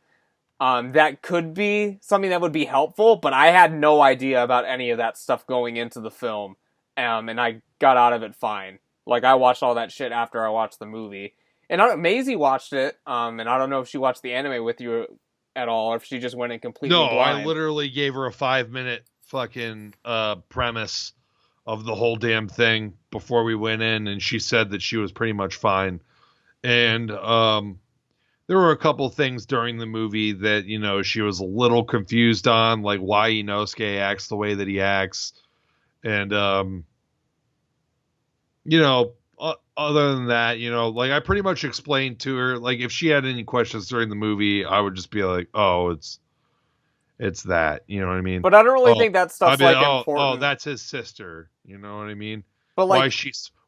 that could be something that would be helpful, but I had no idea about any of that stuff going into the film, and I got out of it fine. Like, I watched all that shit after I watched the movie. And Maisie watched it, and I don't know if she watched the anime with you at all, or if she just went in completely blind. I literally gave her a 5-minute fucking premise of the whole damn thing before we went in, and she said that she was pretty much fine. And there were a couple things during the movie that, you know, she was a little confused on, like why Inosuke acts the way that he acts. And, you know, other than that, you know, like I pretty much explained to her, like if she had any questions during the movie, I would just be like, oh, it's that, you know what I mean? But I don't really think that stuff's important. Oh, that's his sister, you know what I mean? But like,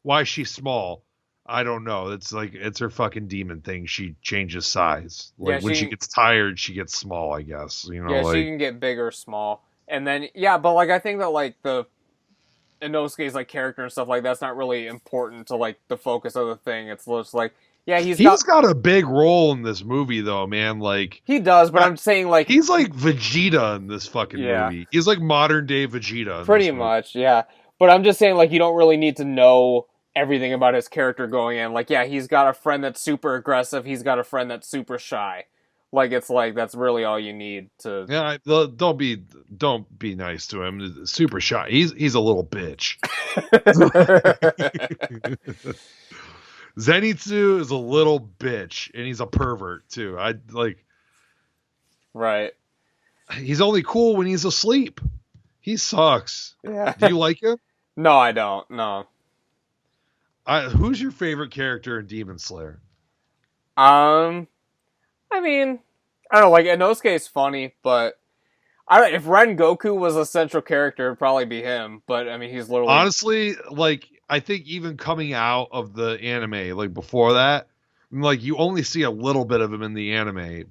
why she's small? I don't know. It's like, it's her fucking demon thing. She changes size. Like when she gets tired, she gets small, I guess. You know, yeah, like, she can get big or small. And then, yeah, but like, I think that like the Inosuke's like character and stuff like that's not really important to like the focus of the thing. It's just like, yeah, he's got a big role in this movie though, man. Like he does, but I'm saying like he's like Vegeta in this fucking movie. He's like modern day Vegeta. Pretty much, yeah. But I'm just saying like you don't really need to know everything about his character going in. Like, yeah, he's got a friend that's super aggressive. He's got a friend that's super shy. Like, it's like that's really all you need to. Yeah, don't be nice to him. Super shy. He's a little bitch. Zenitsu is a little bitch, and he's a pervert too. I like. Right. He's only cool when he's asleep. He sucks. Yeah. Do you like him? No, I don't. No. Who's your favorite character in Demon Slayer? I mean, I don't know, like, Inosuke's funny, but if Ren Goku was a central character, it'd probably be him, but, I mean, he's literally... Honestly, like, I think even coming out of the anime, like, before that, like, you only see a little bit of him in the anime,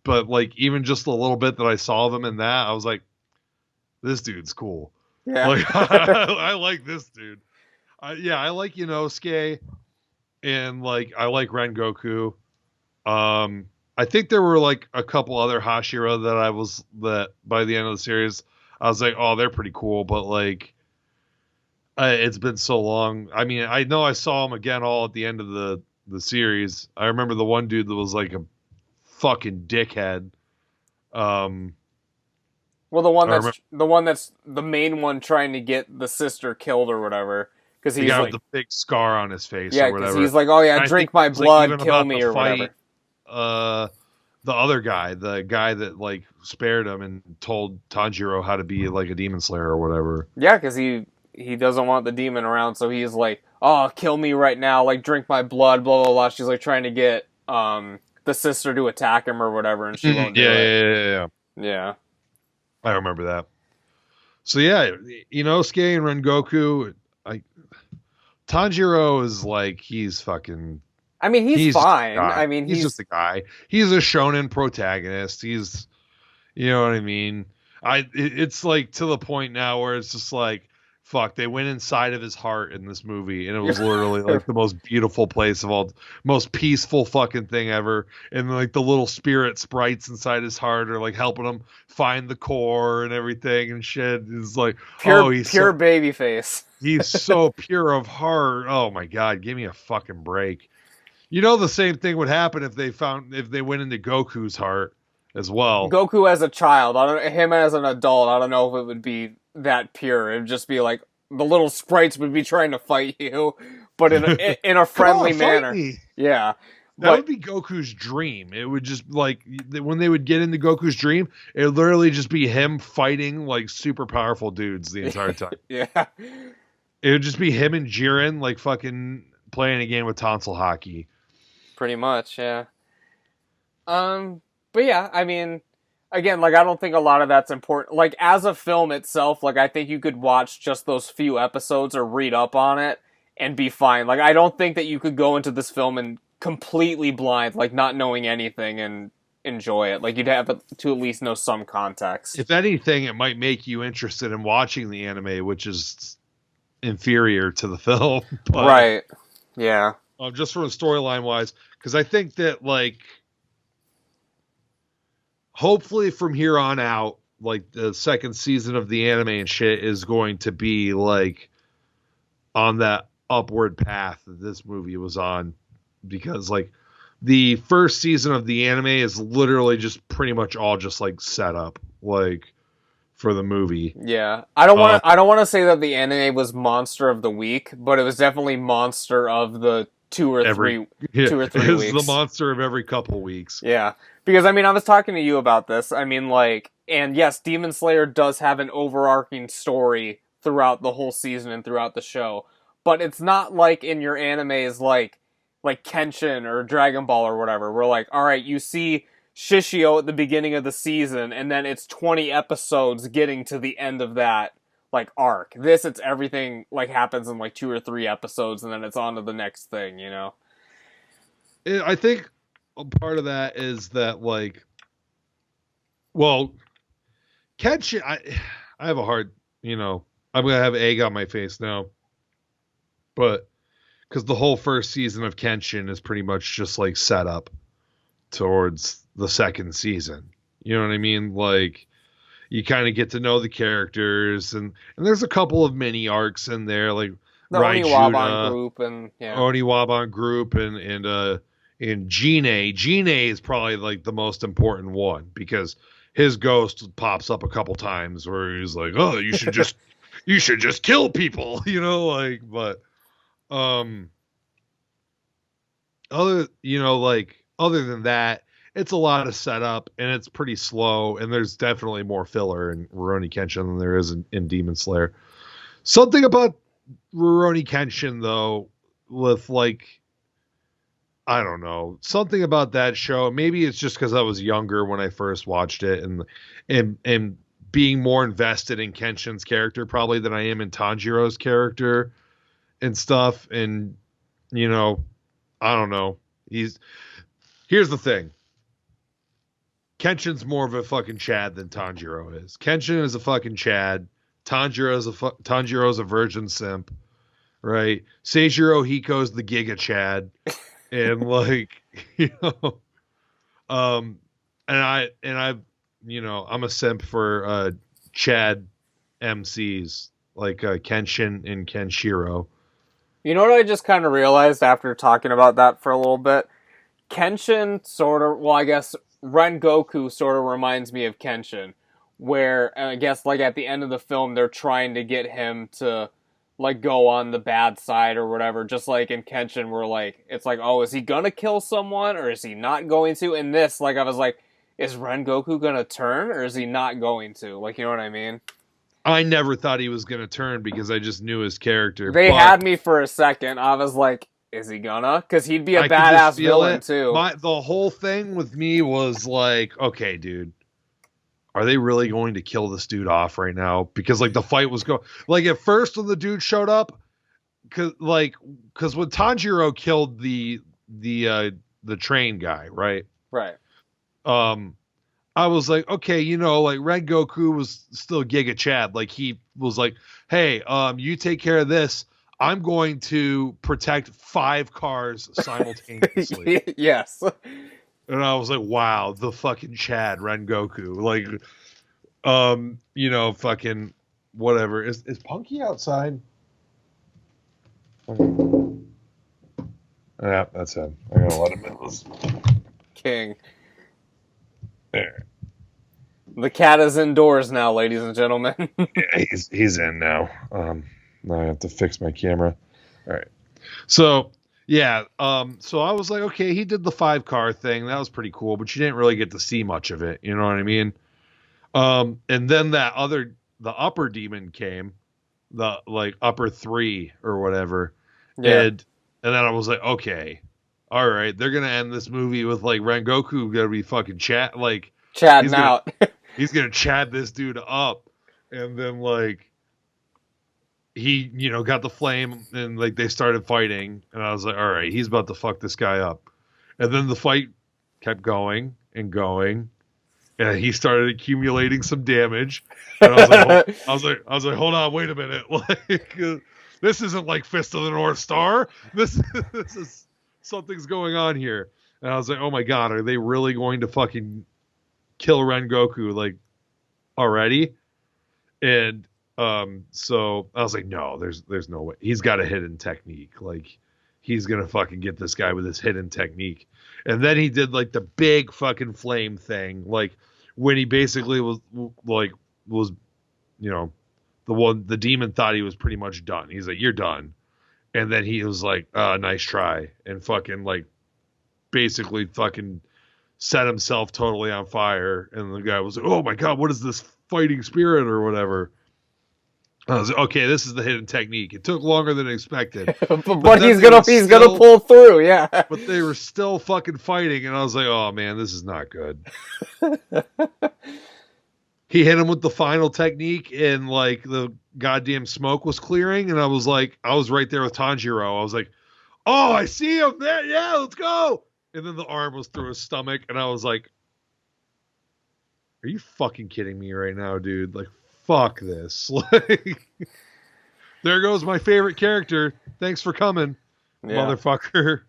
but, like, even just a little bit that I saw of him in that, I was like, this dude's cool. Yeah. Like, I like this dude. I like Inosuke, and, like, I like Rengoku. I think there were, like, a couple other Hashira that by the end of the series, I was like, oh, they're pretty cool, but, like, it's been so long. I mean, I know I saw them again all at the end of the series. I remember the one dude that was, like, a fucking dickhead. Well, the one that's the main one trying to get the sister killed or whatever. Because he's like, with the big scar on his face, yeah, or whatever. He's like, oh yeah, drink my blood, kill me, or whatever. The other guy, the guy that like spared him and told Tanjiro how to be like a demon slayer or whatever. Yeah, because he doesn't want the demon around, so he's like, oh, kill me right now, like drink my blood, blah blah blah. She's like trying to get the sister to attack him or whatever, and she won't do it. Yeah. I remember that. So yeah, Inosuke and Rengoku, Tanjiro is like, he's fucking... I mean, he's fine. I mean, he's just a guy. He's a shonen protagonist. He's, you know what I mean? It's like to the point now where it's just like, fuck, they went inside of his heart in this movie, and it was literally like the most beautiful place of all, most peaceful fucking thing ever. And like the little spirit sprites inside his heart are like helping him find the core and everything and shit. It's like, he's pure baby face. He's so pure of heart. Oh my god, give me a fucking break. You know, the same thing would happen if they went into Goku's heart as well. Goku as a child, him as an adult, I don't know if it would be that pure. It'd just be like the little sprites would be trying to fight you, but in a friendly manner. Yeah. That would be Goku's dream. It would just, like, when they would get into Goku's dream, it would literally just be him fighting, like, super powerful dudes the entire time. Yeah. It would just be him and Jiren, like, fucking playing a game of tonsil hockey. Pretty much, yeah. But yeah, I mean, again, like, I don't think a lot of that's important. Like, as a film itself, like, I think you could watch just those few episodes or read up on it and be fine. Like, I don't think that you could go into this film and completely blind, like, not knowing anything and enjoy it. Like, you'd have to at least know some context. If anything, it might make you interested in watching the anime, which is inferior to the film. But, right. Yeah. Just from a storyline wise, because I think that, like, hopefully from here on out, like, the second season of the anime and shit is going to be, like, on that upward path that this movie was on. Because, like, the first season of the anime is literally just pretty much all just, like, set up, like, for the movie. Yeah. I don't want to say that the anime was monster of the week, but it was definitely monster of the 2 or 3 weeks. It's the monster of every couple weeks. Yeah. Because, I mean, I was talking to you about this. I mean, like, and yes, Demon Slayer does have an overarching story throughout the whole season and throughout the show. But it's not like in your animes like Kenshin or Dragon Ball or whatever. We're like, alright, you see Shishio at the beginning of the season, and then it's 20 episodes getting to the end of that, like, arc. This, it's everything, like, happens in, like, 2 or 3 episodes, and then it's on to the next thing, you know? I think a part of that is that, like, well, Kenshin, I have a hard, you know, I'm going to have egg on my face now. But, because the whole first season of Kenshin is pretty much just, like, set up towards the second season. You know what I mean? Like, you kind of get to know the characters, and there's a couple of mini arcs in there, like the Oniwaban group and Oniwaban group and Jine. Jine is probably like the most important one because his ghost pops up a couple times where he's like, "Oh, you should just kill people," you know, like, but other than that, it's a lot of setup and it's pretty slow, and there's definitely more filler in Rurouni Kenshin than there is in Demon Slayer. Something about Rurouni Kenshin, though, with, like, I don't know, something about that show, maybe it's just because I was younger when I first watched it and being more invested in Kenshin's character probably than I am in Tanjiro's character and stuff, and, you know, I don't know. Here's the thing. Kenshin's more of a fucking Chad than Tanjiro is. Kenshin is a fucking Chad. Tanjiro's a virgin simp, right? Seijiro Hiko's the Giga Chad, and, like, you know, and I, you know, I'm a simp for Chad MCs like Kenshin and Kenshiro. You know what I just kind of realized after talking about that for a little bit? Kenshin sort of, well, I guess Rengoku sort of reminds me of Kenshin, where I guess, like, at the end of the film, they're trying to get him to, like, go on the bad side or whatever, just like in Kenshin, where, like, it's like, oh, is he gonna kill someone, or is he not going to? In this, like, I was like, is Rengoku gonna turn, or is he not going to? Like, you know what I mean? I never thought he was gonna turn because I just knew his character. They had me for a second. I was like, is he gonna? Because he'd be a badass villain, too. The whole thing with me was like, okay, dude, are they really going to kill this dude off right now? Because, like, the fight was going... Like, at first when the dude showed up, because when Tanjiro killed the train guy, right? Right. I was like, okay, you know, like, Rengoku was still Giga Chad. Like, he was like, hey, you take care of this. I'm going to protect 5 cars simultaneously. Yes. And I was like, wow, the fucking Chad Rengoku. Like, you know, fucking whatever. Is Punky outside? Yeah, that's him. I'm gonna let him in this. King. There. The cat is indoors now, ladies and gentlemen. Yeah, he's in now. Now I have to fix my camera. All right. So, yeah. So I was like, okay, he did the 5-car thing. That was pretty cool, but you didn't really get to see much of it. You know what I mean? And then the upper demon came, the, like, upper 3 or whatever. Yeah. And then I was like, okay, all right, they're going to end this movie with, like, Rengoku going to be fucking Chadding out. He's going to chat this dude up. And then, like, he, got the flame and like they started fighting, and I was like, all right, he's about to fuck this guy up. And then the fight kept going and going, and he started accumulating some damage. And I was like, hold on, wait a minute, like this isn't like Fist of the North Star. This is something's going on here. And I was like, oh my god, are they really going to fucking kill Rengoku like already? And so I was like, no, there's no way. He's got a hidden technique. Like he's gonna fucking get this guy with his hidden technique. And then he did like the big fucking flame thing, like when he basically was the demon thought he was pretty much done. He's like, you're done. And then he was like, nice try, and fucking like basically fucking set himself totally on fire. And the guy was like, oh my god, what is this fighting spirit or whatever? I was like, okay, this is the hidden technique. It took longer than expected. but he's gonna pull through, yeah. But they were still fucking fighting, and I was like, oh man, this is not good. He hit him with the final technique, and like the goddamn smoke was clearing, and I was right there with Tanjiro. I was like, oh, I see him there. Yeah, let's go. And then the arm was through his stomach, and I was like, are you fucking kidding me right now, dude? Like, fuck this. Like, there goes my favorite character. Thanks for coming, motherfucker.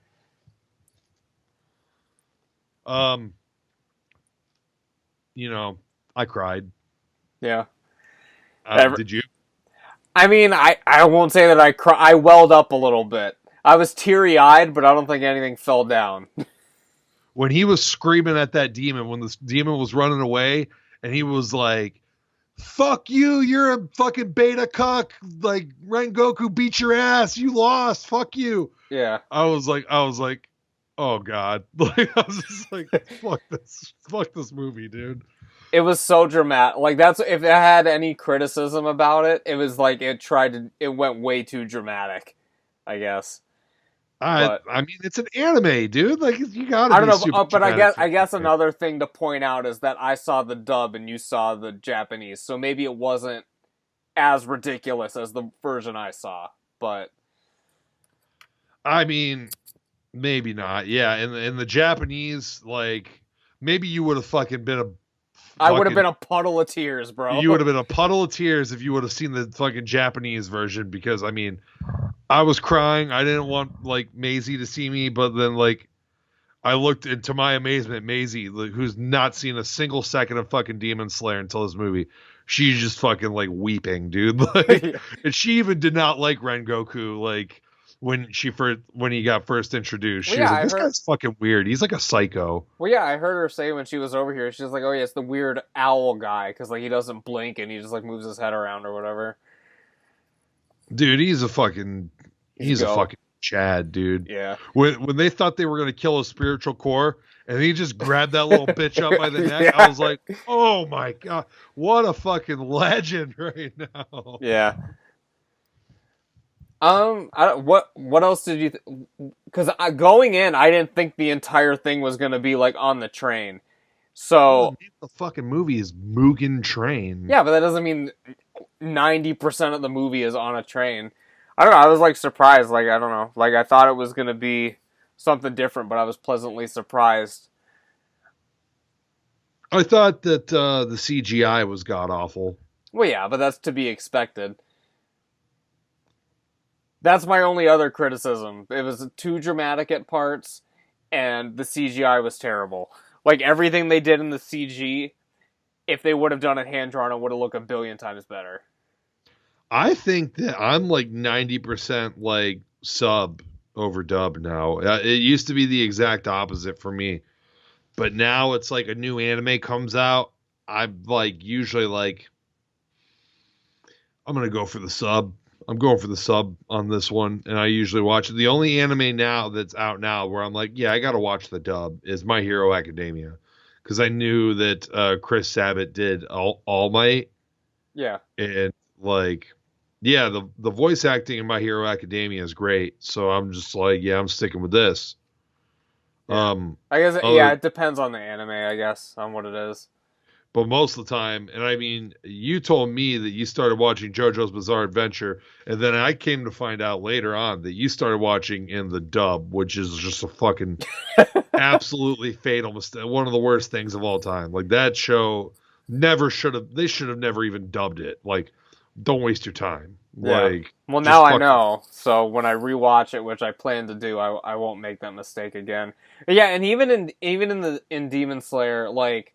I cried. Yeah. Did you? I mean, I won't say that I welled up a little bit. I was teary-eyed, but I don't think anything fell down. When he was screaming at that demon, when this demon was running away, and he was like, fuck you, you're a fucking beta cuck, like, Rengoku beat your ass, you lost, fuck you. Yeah. I was like, oh god. Like, I was just like, fuck this movie, dude. It was so dramatic. Like, that's, if it had any criticism about it, it was like it went way too dramatic, I guess. I mean, it's an anime, dude. Like, you gotta. I don't know, but I guess another thing to point out is that I saw the dub and you saw the Japanese, so maybe it wasn't as ridiculous as the version I saw. But I mean, maybe not. Yeah, in the Japanese, like, maybe you would have fucking been I would have been a puddle of tears, bro. You would have been a puddle of tears if you would have seen the fucking Japanese version, because, I mean, I was crying. I didn't want, like, Maisie to see me, but then, like, I looked, and to my amazement, Maisie, like, who's not seen a single second of fucking Demon Slayer until this movie, she's just fucking, like, weeping, dude. Like, and she even did not like Rengoku, like, when he got first introduced. She was like, this guy's fucking weird. He's like a psycho. Well, yeah, I heard her say when she was over here, she was like, oh yeah, it's the weird owl guy, because, like, he doesn't blink and he just, like, moves his head around or whatever. Dude, he's a fucking Chad, dude. Yeah. When they thought they were going to kill his spiritual core, and he just grabbed that little bitch up by the neck, yeah. I was like, oh my god, what a fucking legend right now. Yeah. What else did you? Because going in, I didn't think the entire thing was gonna be like on the train. So the fucking movie is Mugen Train. Yeah, but that doesn't mean 90% of the movie is on a train. I don't know. I was like surprised. Like, I don't know. Like, I thought it was gonna be something different, but I was pleasantly surprised. I thought that the CGI was god awful. Well, yeah, but that's to be expected. That's my only other criticism. It was too dramatic at parts, and the CGI was terrible. Like, everything they did in the CG, if they would have done it hand-drawn, it would have looked a billion times better. I think that I'm like 90% like sub over dub now. It used to be the exact opposite for me. But now it's like a new anime comes out, I'm like usually like, I'm going to go for the sub. I'm going for the sub on this one, and I usually watch it. The only anime now that's out now where I'm like, yeah, I got to watch the dub is My Hero Academia, because I knew that Chris Sabat did All Might. Yeah. And like, yeah, the voice acting in My Hero Academia is great. So I'm just like, yeah, I'm sticking with this. Yeah. I guess, yeah, it depends on the anime, I guess, on what it is. But most of the time, and I mean, you told me that you started watching JoJo's Bizarre Adventure, and then I came to find out later on that you started watching in the dub, which is just a fucking absolutely fatal mistake. One of the worst things of all time. Like, that show they should have never even dubbed it. Like, don't waste your time. Yeah. Like, Well, just now I fucking- know. So when I rewatch it, which I plan to do, I won't make that mistake again. Yeah, and even in Demon Slayer, like,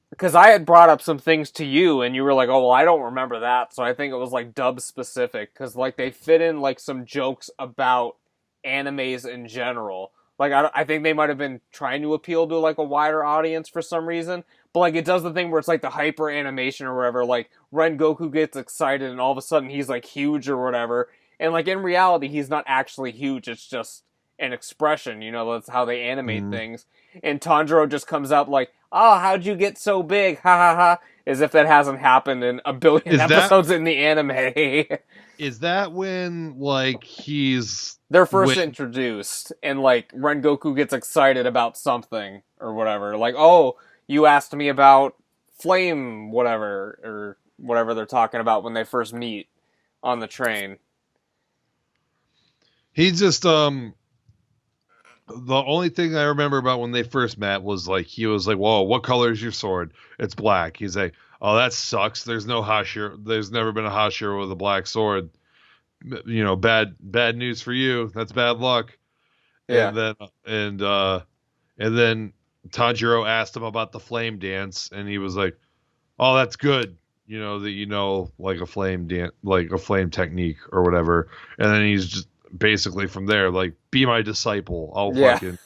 because I had brought up some things to you, and you were like, "Oh, well, I don't remember that." So I think it was like dub specific, because like they fit in like some jokes about animes in general. Like I think they might have been trying to appeal to like a wider audience for some reason, but like it does the thing where it's like the hyper animation or whatever. Like Rengoku gets excited, and all of a sudden he's like huge or whatever, and like in reality he's not actually huge. It's just an expression, you know. That's how they animate things. And Tanjiro just comes out like, "Oh, how'd you get so big? Ha ha ha!" As if that hasn't happened in a billion episodes in the anime. Is that when, like, They're first introduced, and like Rengoku gets excited about something or whatever. Like, "Oh, you asked me about flame, whatever," or whatever they're talking about when they first meet on the train. He just the only thing I remember about when they first met was like he was like, "Whoa, what color is your sword?" "It's black." He's like, "Oh, that sucks. There's no Hashira. There's never been a Hashira with a black sword. You know, bad news for you. That's bad luck." Yeah. And then Tanjiro asked him about the flame dance, and he was like, "Oh, that's good. You know that like a flame dance, like a flame technique or whatever." And then he's just basically from there like, "Be my disciple. I'll fucking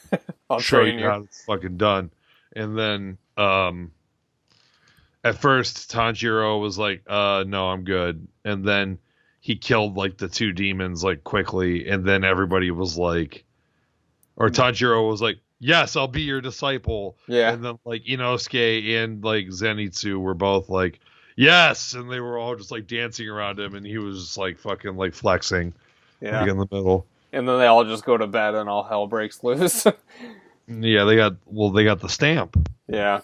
I'll show train you how it's fucking done." And then at first Tanjiro was like, "No, I'm good." And then he killed like the two demons like quickly, and then everybody was like, or Tanjiro was like, "Yes, I'll be your disciple." Yeah. And then like Inosuke and like Zenitsu were both like, "Yes," and they were all just like dancing around him, and he was just like fucking like flexing, like in the middle. And then they all just go to bed, and all hell breaks loose. Yeah, they got the stamp. Yeah.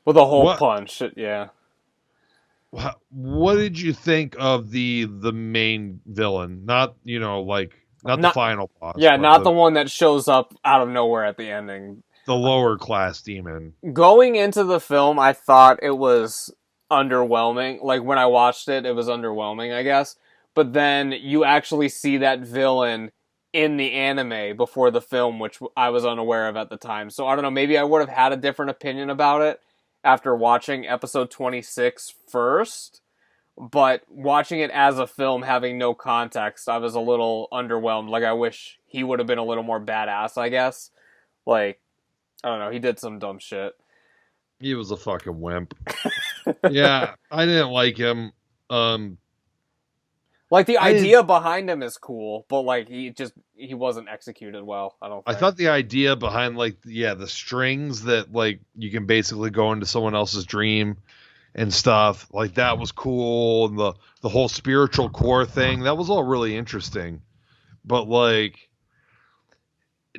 With a hole What- punch, yeah. What did you think of the main villain? Not not the final boss. Yeah, but not the one that shows up out of nowhere at the ending. the lower class demon. Going into the film, I thought it was underwhelming. Like, when I watched it, it was underwhelming, I guess. But then you actually see that villain in the anime before the film, which I was unaware of at the time. So, I don't know, maybe I would have had a different opinion about it after watching episode 26 first. But watching it as a film, having no context, I was a little underwhelmed. Like, I wish he would have been a little more badass, I guess. Like, I don't know, he did some dumb shit. He was a fucking wimp. Yeah, I didn't like him. Like, the idea behind him is cool, but like he wasn't executed well, I don't think. I thought the idea behind the strings that like you can basically go into someone else's dream and stuff, like that was cool, and the whole spiritual core thing, that was all really interesting. But like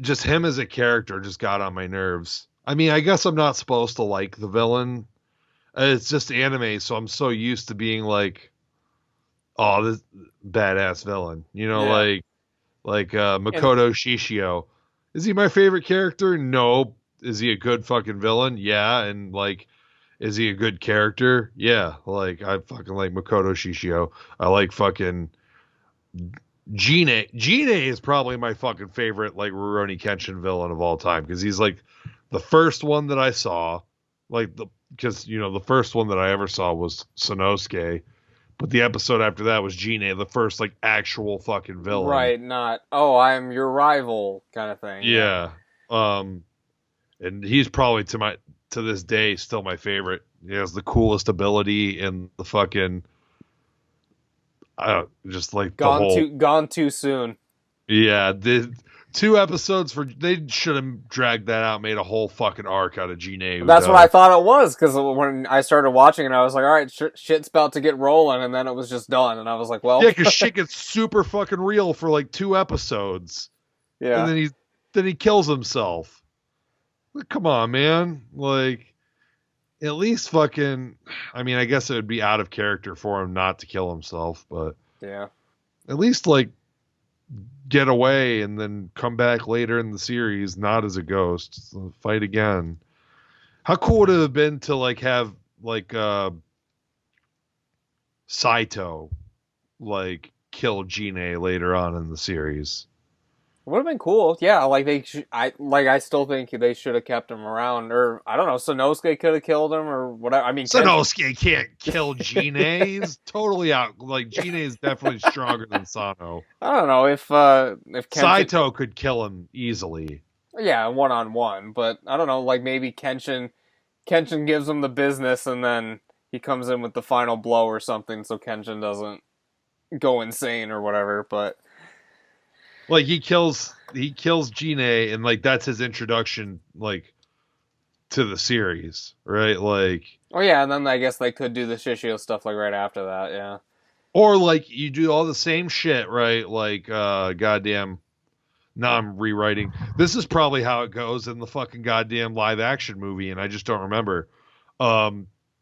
just him as a character just got on my nerves. I mean, I guess I'm not supposed to like the villain. It's just anime, so I'm so used to being like, "Oh, this badass villain." You know, Yeah. like Makoto Shishio. Is he my favorite character? No. Is he a good fucking villain? Yeah. And like, is he a good character? Yeah. Like, I fucking like Makoto Shishio. I like fucking Gine. Gine is probably my fucking favorite like Rurouni Kenshin villain of all time, because he's like the first one that I saw, because the first one that I ever saw was Sonosuke, but the episode after that was Gine, the first like actual fucking villain. Right, not, "Oh, I'm your rival," kind of thing. Yeah. And he's probably to this day still my favorite. He has the coolest ability in the fucking just like the whole Gone too soon. Yeah, the 2 episodes they should have dragged that out, made a whole fucking arc out of Gine. That's what I thought it was, because when I started watching it, I was like, all right, shit's about to get rolling, and then it was just done, and I was like, well... Yeah, because shit gets super fucking real for like 2 episodes. Yeah. And then he kills himself. Like, come on, man. Like, at least fucking, I mean, I guess it would be out of character for him not to kill himself, but Yeah. at least like get away and then come back later in the series, not as a ghost, so fight again. How cool would it have been to like have like Saito like kill Gine later on in the series? It would have been cool. Yeah, like I still think they should have kept him around, or I don't know, Sanosuke could have killed him or whatever. I mean, Sanosuke can't kill Gine. He's totally out. Like Gine is definitely stronger than Sano. I don't know if Kenshin, Saito could kill him easily. yeah, 1-on-1, but I don't know, like maybe Kenshin gives him the business and then he comes in with the final blow or something, so Kenshin doesn't go insane or whatever. But like he kills Gine, and like that's his introduction like to the series, right? Like, oh yeah, and then I guess they could do the Shishio stuff like right after that, yeah. or like you do all the same shit, right? Like goddamn, now I'm rewriting. This is probably how it goes in the fucking goddamn live action movie, and I just don't remember.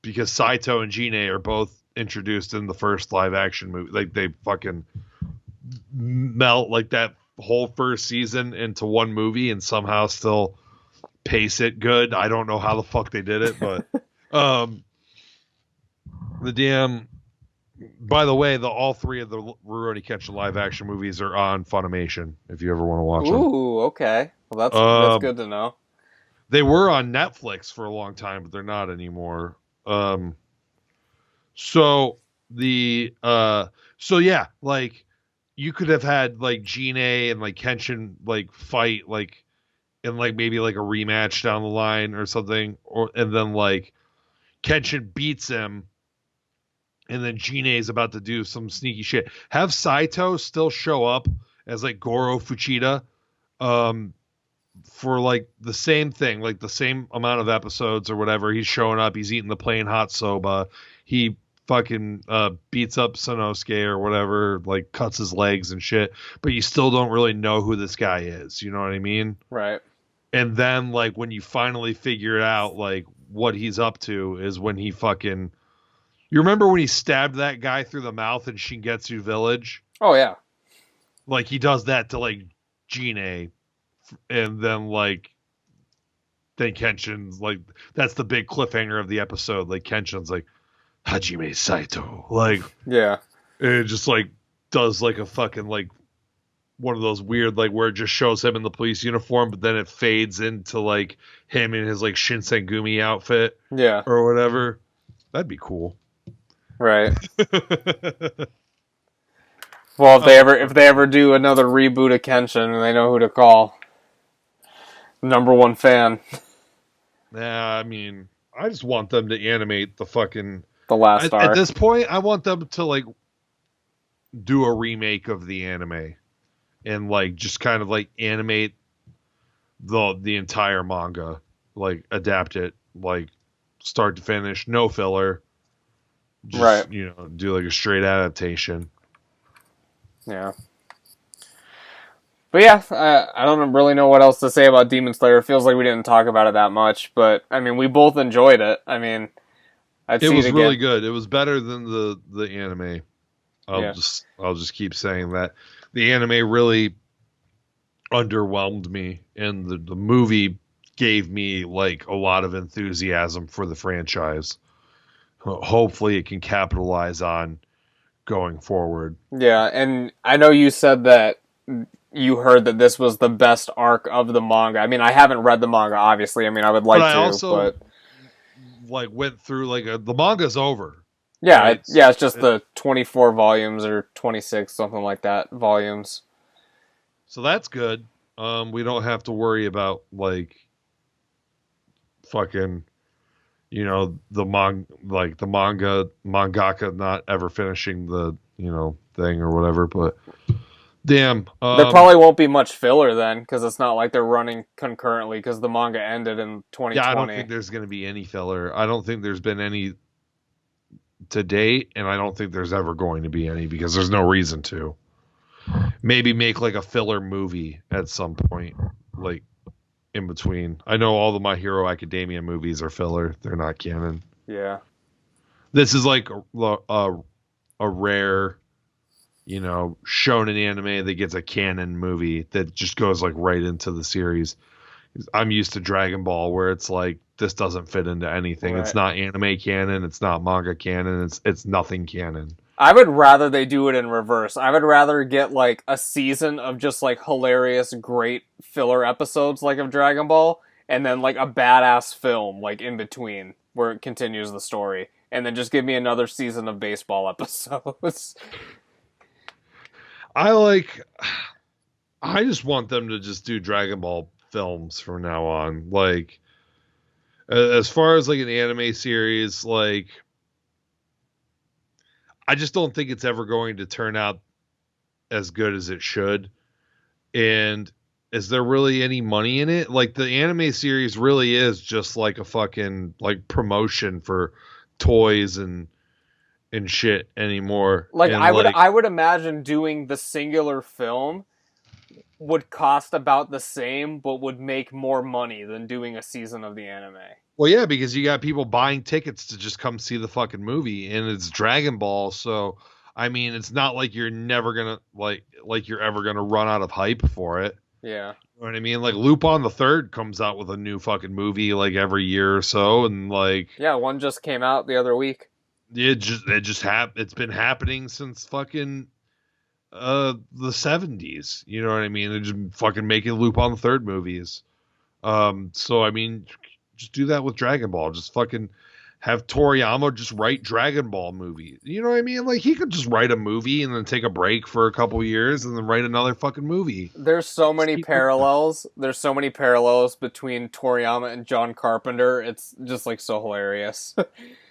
Because Saito and Gine are both introduced in the first live action movie. Like they fucking melt like that whole first season into one movie and somehow still pace it good. I don't know how the fuck they did it, but the damn, by the way, all three of the Rurouni Kenshin live action movies are on Funimation if you ever want to watch them. Ooh, okay. Well, that's good to know. They were on Netflix for a long time, but they're not anymore. So yeah, like you could have had like Gine and like Kenshin like fight like in like maybe like a rematch down the line or something, and then like Kenshin beats him, and then Gine is about to do some sneaky shit. Have Saito still show up as like Goro Fuchida, for like the same thing, like the same amount of episodes or whatever. He's showing up, he's eating the plain hot soba, he fucking beats up Sanosuke or whatever, like cuts his legs and shit, but you still don't really know who this guy is, you know what I mean? Right. And then like when you finally figure out like what he's up to is when he fucking, you remember when he stabbed that guy through the mouth in Shingetsu Village? Oh yeah. Like he does that to like Gine, and then Kenshin's like, that's the big cliffhanger of the episode. Like Kenshin's like, Hajime Saito, like, yeah, and it just like does like a fucking like one of those weird like where it just shows him in the police uniform, but then it fades into like him in his like Shinsengumi outfit, yeah, or whatever. That'd be cool, right? Well, if they ever do another reboot of Kenshin, they know who to call. Number one fan. Yeah, I mean, I just want them to animate the fucking last arc. At this point, I want them to like do a remake of the anime and like just kind of like animate the entire manga, like adapt it like start to finish, no filler. Just, right. You know, do like a straight adaptation. Yeah. But yeah, I don't really know what else to say about Demon Slayer. It feels like we didn't talk about it that much, but I mean, we both enjoyed it. I mean, it was really good. It was better than the anime. I'll just keep saying that. The anime really underwhelmed me, and the movie gave me like a lot of enthusiasm for the franchise. Hopefully it can capitalize on going forward. Yeah, and I know you said that you heard that this was the best arc of the manga. I mean, I haven't read the manga, obviously. I mean, I would like to, like went through like the manga's over. Yeah, right? It's just the 24 volumes or 26, something like that, volumes. So that's good. We don't have to worry about like fucking, you know, the mangaka not ever finishing the, you know, thing or whatever, but damn. There probably won't be much filler then, because it's not like they're running concurrently, because the manga ended in 2020. Yeah, I don't think there's going to be any filler. I don't think there's been any to date, and I don't think there's ever going to be any, because there's no reason to. Maybe make like a filler movie at some point, like in between. I know all the My Hero Academia movies are filler. They're not canon. Yeah. This is like a rare, shonen anime that gets a canon movie that just goes like right into the series. I'm used to Dragon Ball where it's like this doesn't fit into anything. Right. It's not anime canon, it's not manga canon, it's nothing canon. I would rather they do it in reverse. I would rather get like a season of just like hilarious, great filler episodes like of Dragon Ball, and then like a badass film like in between where it continues the story, and then just give me another season of baseball episodes. I just want them to just do Dragon Ball films from now on. Like, as far as like an anime series, like, I just don't think it's ever going to turn out as good as it should. And is there really any money in it? Like, the anime series really is just like a fucking like promotion for toys and shit anymore. Like, and I would imagine doing the singular film would cost about the same, but would make more money than doing a season of the anime. Well, yeah, because you got people buying tickets to just come see the fucking movie, and it's Dragon Ball, so I mean, it's not like you're never gonna like you're ever gonna run out of hype for it. Yeah. You know what I mean? Like Lupin the Third comes out with a new fucking movie like every year or so, and like Yeah, one just came out the other week. it's been happening since fucking the 70s. You know what I mean? They're just fucking making Lupin the Third movies. So I mean, just do that with Dragon Ball. Just fucking have Toriyama just write Dragon Ball movie. You know what I mean? Like, he could just write a movie and then take a break for a couple years and then write another fucking movie. There's so many parallels. There's so many parallels between Toriyama and John Carpenter. It's just like so hilarious.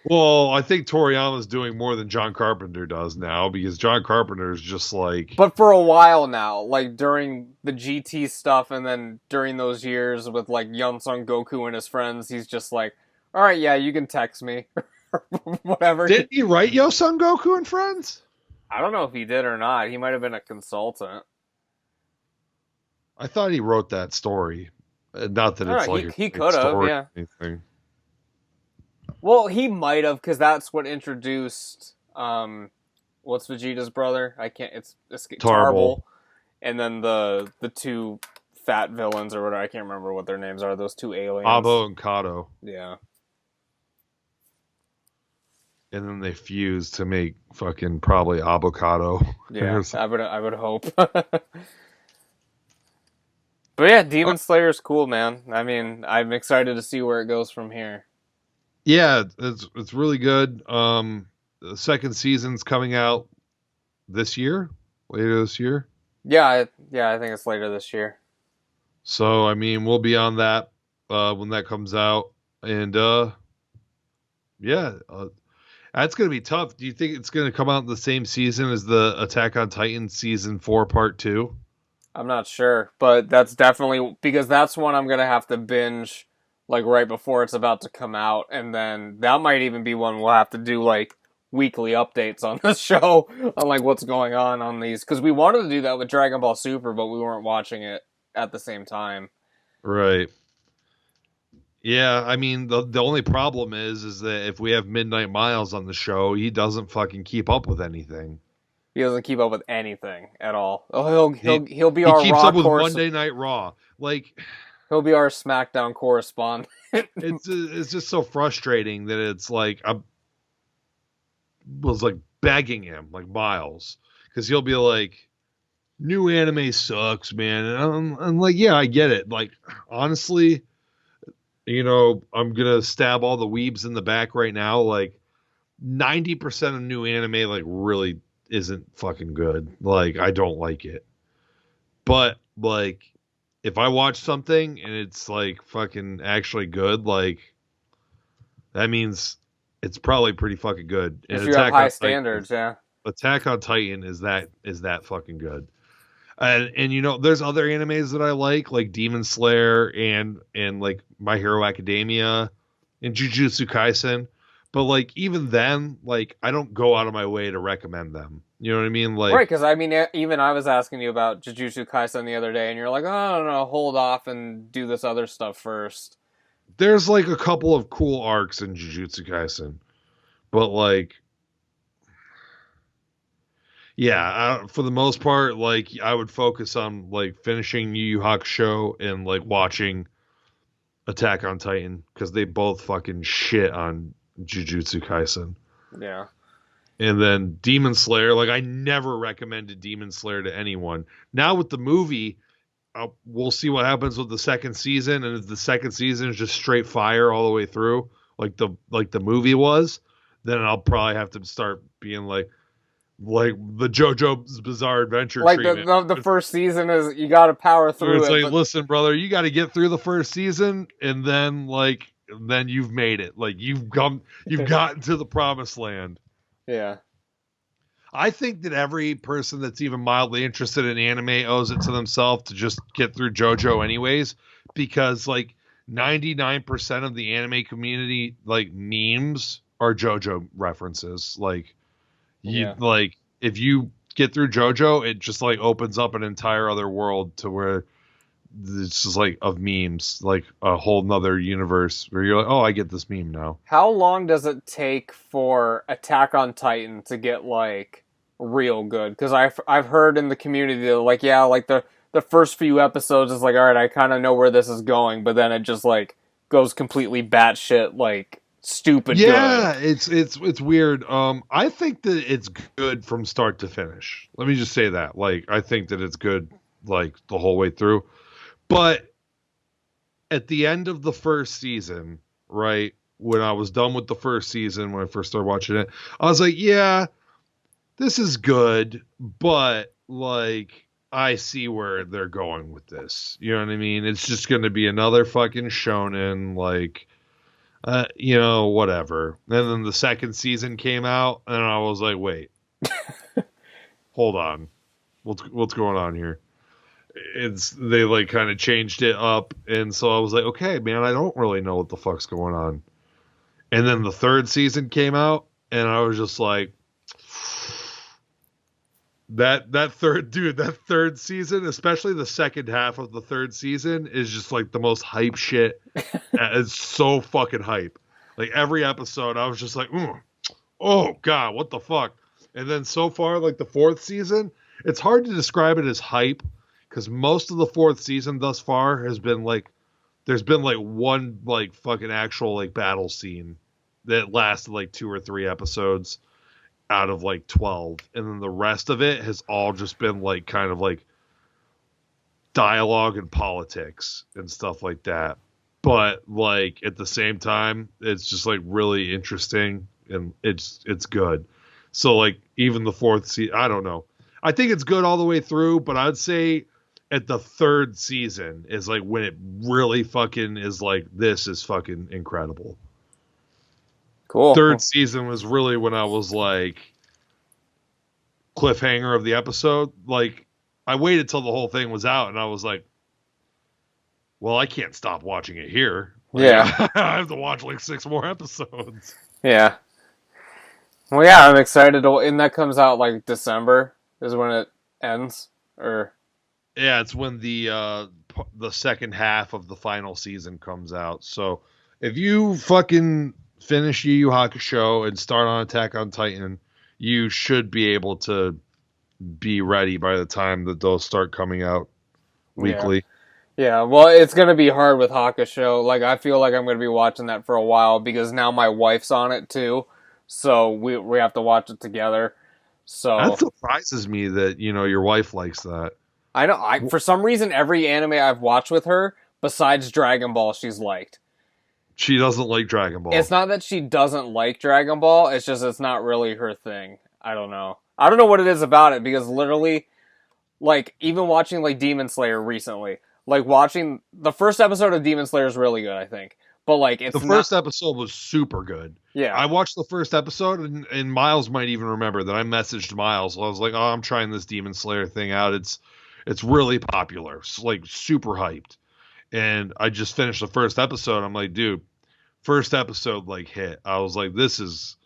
Well, I think Toriyama's doing more than John Carpenter does now, because John Carpenter is just like... But for a while now, like during the GT stuff and then during those years with like Young Son Goku and his friends, he's just like, all right, yeah, you can text me. Whatever. Didn't he write Yo Son Goku and Friends? I don't know if he did or not. He might have been a consultant. I thought he wrote that story. Not that it's like he could have, yeah. Anything. Well, he might have, because that's what introduced what's Vegeta's brother? I can't. It's Tarble, and then the two fat villains or whatever. I can't remember what their names are. Those two aliens, Abo and Kato. Yeah. And then they fuse to make fucking probably avocado. Yeah, I would hope. But yeah, Demon Slayer's cool, man. I mean, I'm excited to see where it goes from here. Yeah, it's really good. The second season's coming out later this year. Yeah, I think it's later this year. So I mean, we'll be on that when that comes out, and that's gonna be tough. Do you think it's gonna come out in the same season as the Attack on Titan season 4 part 2? I'm not sure, but that's definitely, because that's one I'm gonna have to binge like right before it's about to come out, and then that might even be one we'll have to do like weekly updates on the show on like what's going on these, because we wanted to do that with Dragon Ball Super, but we weren't watching it at the same time. Right. Yeah, I mean, the only problem is that if we have Midnight Miles on the show, he doesn't fucking keep up with anything. He doesn't keep up with anything at all. Oh, he'll be he our keeps Raw up with Monday Night Raw. Like, he'll be our SmackDown correspondent. it's just so frustrating that it's like I was like begging him, like Miles, because he'll be like, "New anime sucks, man," and I'm like, "Yeah, I get it." Like, honestly, I'm gonna stab all the weebs in the back right now. Like, 90% of new anime like really isn't fucking good. Like, I don't like it. But like, if I watch something and it's like fucking actually good, like, that means it's probably pretty fucking good. If And you have high standards, yeah. Attack on Titan is that fucking good. And there's other animes that I like Demon Slayer and like My Hero Academia and Jujutsu Kaisen. But like even then, like I don't go out of my way to recommend them. You know what I mean? Like Right, because I mean, even I was asking you about Jujutsu Kaisen the other day, and you're like, oh, no, hold off and do this other stuff first. there's like a couple of cool arcs in Jujutsu Kaisen, but like yeah, for the most part, like I would focus on like finishing Yu Yu Hakusho and like watching Attack on Titan because they both fucking shit on Jujutsu Kaisen. Yeah. And then Demon Slayer, like I never recommended Demon Slayer to anyone. Now with the movie, we'll see what happens with the second season, and if the second season is just straight fire all the way through, like the movie was, then I'll probably have to start being like the JoJo's Bizarre Adventure Like treatment. the first season is you got to power Where through it's it. like, But... listen, brother, you got to get through the first season, and then you've made it. Like you've gotten to the promised land. Yeah. I think that every person that's even mildly interested in anime owes it to themselves to just get through JoJo anyways, because like 99% of the anime community like memes are JoJo references. Like like if you get through JoJo, it just like opens up an entire other world to where it's just like of memes, like a whole nother universe where you're like, oh, I get this meme now. How long does it take for Attack on Titan to get like real good? Because I've heard in the community that like like the first few episodes is like, all right, I kind of know where this is going, but then it just like goes completely batshit like stupid. Yeah, good. it's weird. I think that it's good from start to finish. Let me just say that. Like, I think that it's good like the whole way through. But at the end of the first season, right, when I was done with the first season, when I first started watching it, I was like, yeah, this is good, but like I see where they're going with this. You know what I mean? It's just going to be another fucking shonen, like, whatever. And then the second season came out, and I was like, wait, hold on, what's going on here? They like kind of changed it up, and so I was like, okay, man, I don't really know what the fuck's going on. And then the third season came out, and I was just like, that third season, especially the second half of the third season, is just like the most hype shit. It's so fucking hype. Like every episode, I was just like, oh god, what the fuck? And then so far, like the fourth season, it's hard to describe it as hype. Because most of the fourth season thus far has been like, there's been like one like fucking actual like battle scene that lasted like 2 or 3 episodes out of like 12. And then the rest of it has all just been like kind of like dialogue and politics and stuff like that. But like at the same time, it's just like really interesting and it's good. So like even the fourth season, I don't know. I think it's good all the way through, but I'd say at the third season is like when it really fucking is like, this is fucking incredible. Cool. Third season was really when I was like cliffhanger of the episode. Like I waited till the whole thing was out and I was like, well, I can't stop watching it here. Like, Yeah. I have to watch like 6 more episodes. Yeah. Well, yeah, I'm excited to, and that comes out like December is when it ends, or yeah, it's when the second half of the final season comes out. So if you fucking finish Yu Yu Hakusho and start on Attack on Titan, you should be able to be ready by the time that those start coming out weekly. Yeah, well, it's going to be hard with Hakusho. Like, I feel like I'm going to be watching that for a while because now my wife's on it too. So we have to watch it together. So that surprises me that, your wife likes that. I know. For some reason, every anime I've watched with her, besides Dragon Ball, she's liked. She doesn't like Dragon Ball. It's not that she doesn't like Dragon Ball. It's just it's not really her thing. I don't know. I don't know what it is about it because literally, like, even watching like Demon Slayer recently, like watching the first episode of Demon Slayer is really good, I think. But like, it's the first episode was super good. Yeah, I watched the first episode, and Miles might even remember that I messaged Miles. I was like, "Oh, I'm trying this Demon Slayer thing out. It's really popular. It's like super hyped." And I just finished the first episode. I'm like, dude, first episode like hit, I was like, this is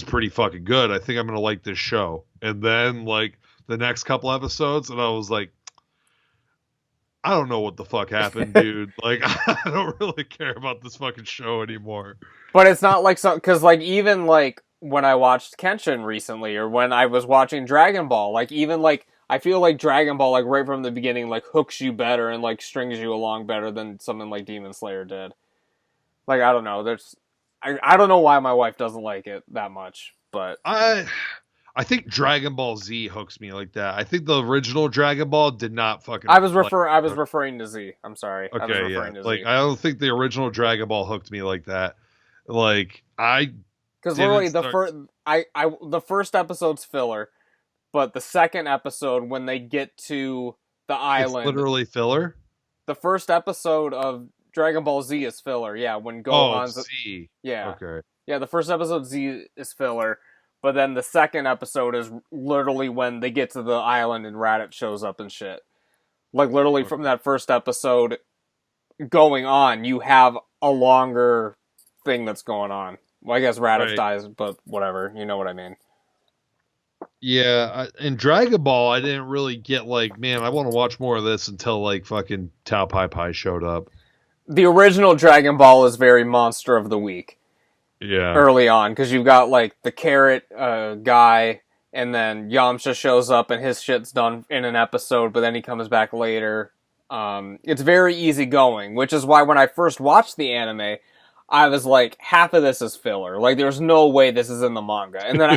pretty fucking good. I think I'm gonna like this show. And then like the next couple episodes, and I was like, I don't know what the fuck happened, dude. Like, I don't really care about this fucking show anymore. But it's not like some, because like even like when I watched Kenshin recently, or when I was watching Dragon Ball, like even like I feel like Dragon Ball, like right from the beginning, like hooks you better and like strings you along better than something like Demon Slayer did. Like I don't know, I don't know why my wife doesn't like it that much, but I think Dragon Ball Z hooks me like that. I think the original Dragon Ball did not fucking. I was referring to Z. I'm sorry. Okay, I was referring to Z. Like I don't think the original Dragon Ball hooked me like that. Like because literally the first episode's filler, but the second episode when they get to the island, it's literally filler. The first episode of Dragon Ball Z is filler. Yeah, when Gohan's Z. Yeah. Okay. Yeah, the first episode Z is filler, but then the second episode is literally when they get to the island and Raditz shows up and shit. Like literally from that first episode going on, you have a longer thing that's going on. Well, I guess Raditz dies, but whatever. You know what I mean. Yeah, in Dragon Ball, I didn't really get like, man, I want to watch more of this until like fucking Tao Pai Pai showed up. The original Dragon Ball is very Monster of the Week. Yeah. Early on, because you've got like the carrot guy, and then Yamcha shows up and his shit's done in an episode, but then he comes back later. It's very easy going, which is why when I first watched the anime, I was like, half of this is filler. Like, there's no way this is in the manga. And then I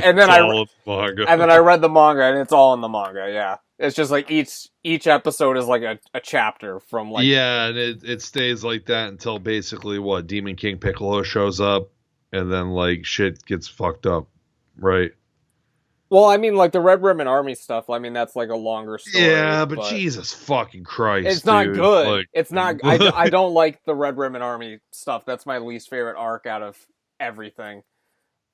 read the manga, and it's all in the manga. Yeah, it's just like each episode is like a chapter from like. Yeah, and it stays like that until basically what Demon King Piccolo shows up, and then like shit gets fucked up, right? Well, I mean, like the Red Ribbon Army stuff. I mean, that's like a longer story. Yeah, but Jesus fucking Christ, it's not dude. good. Like, it's not. I don't like the Red Ribbon Army stuff. That's my least favorite arc out of everything.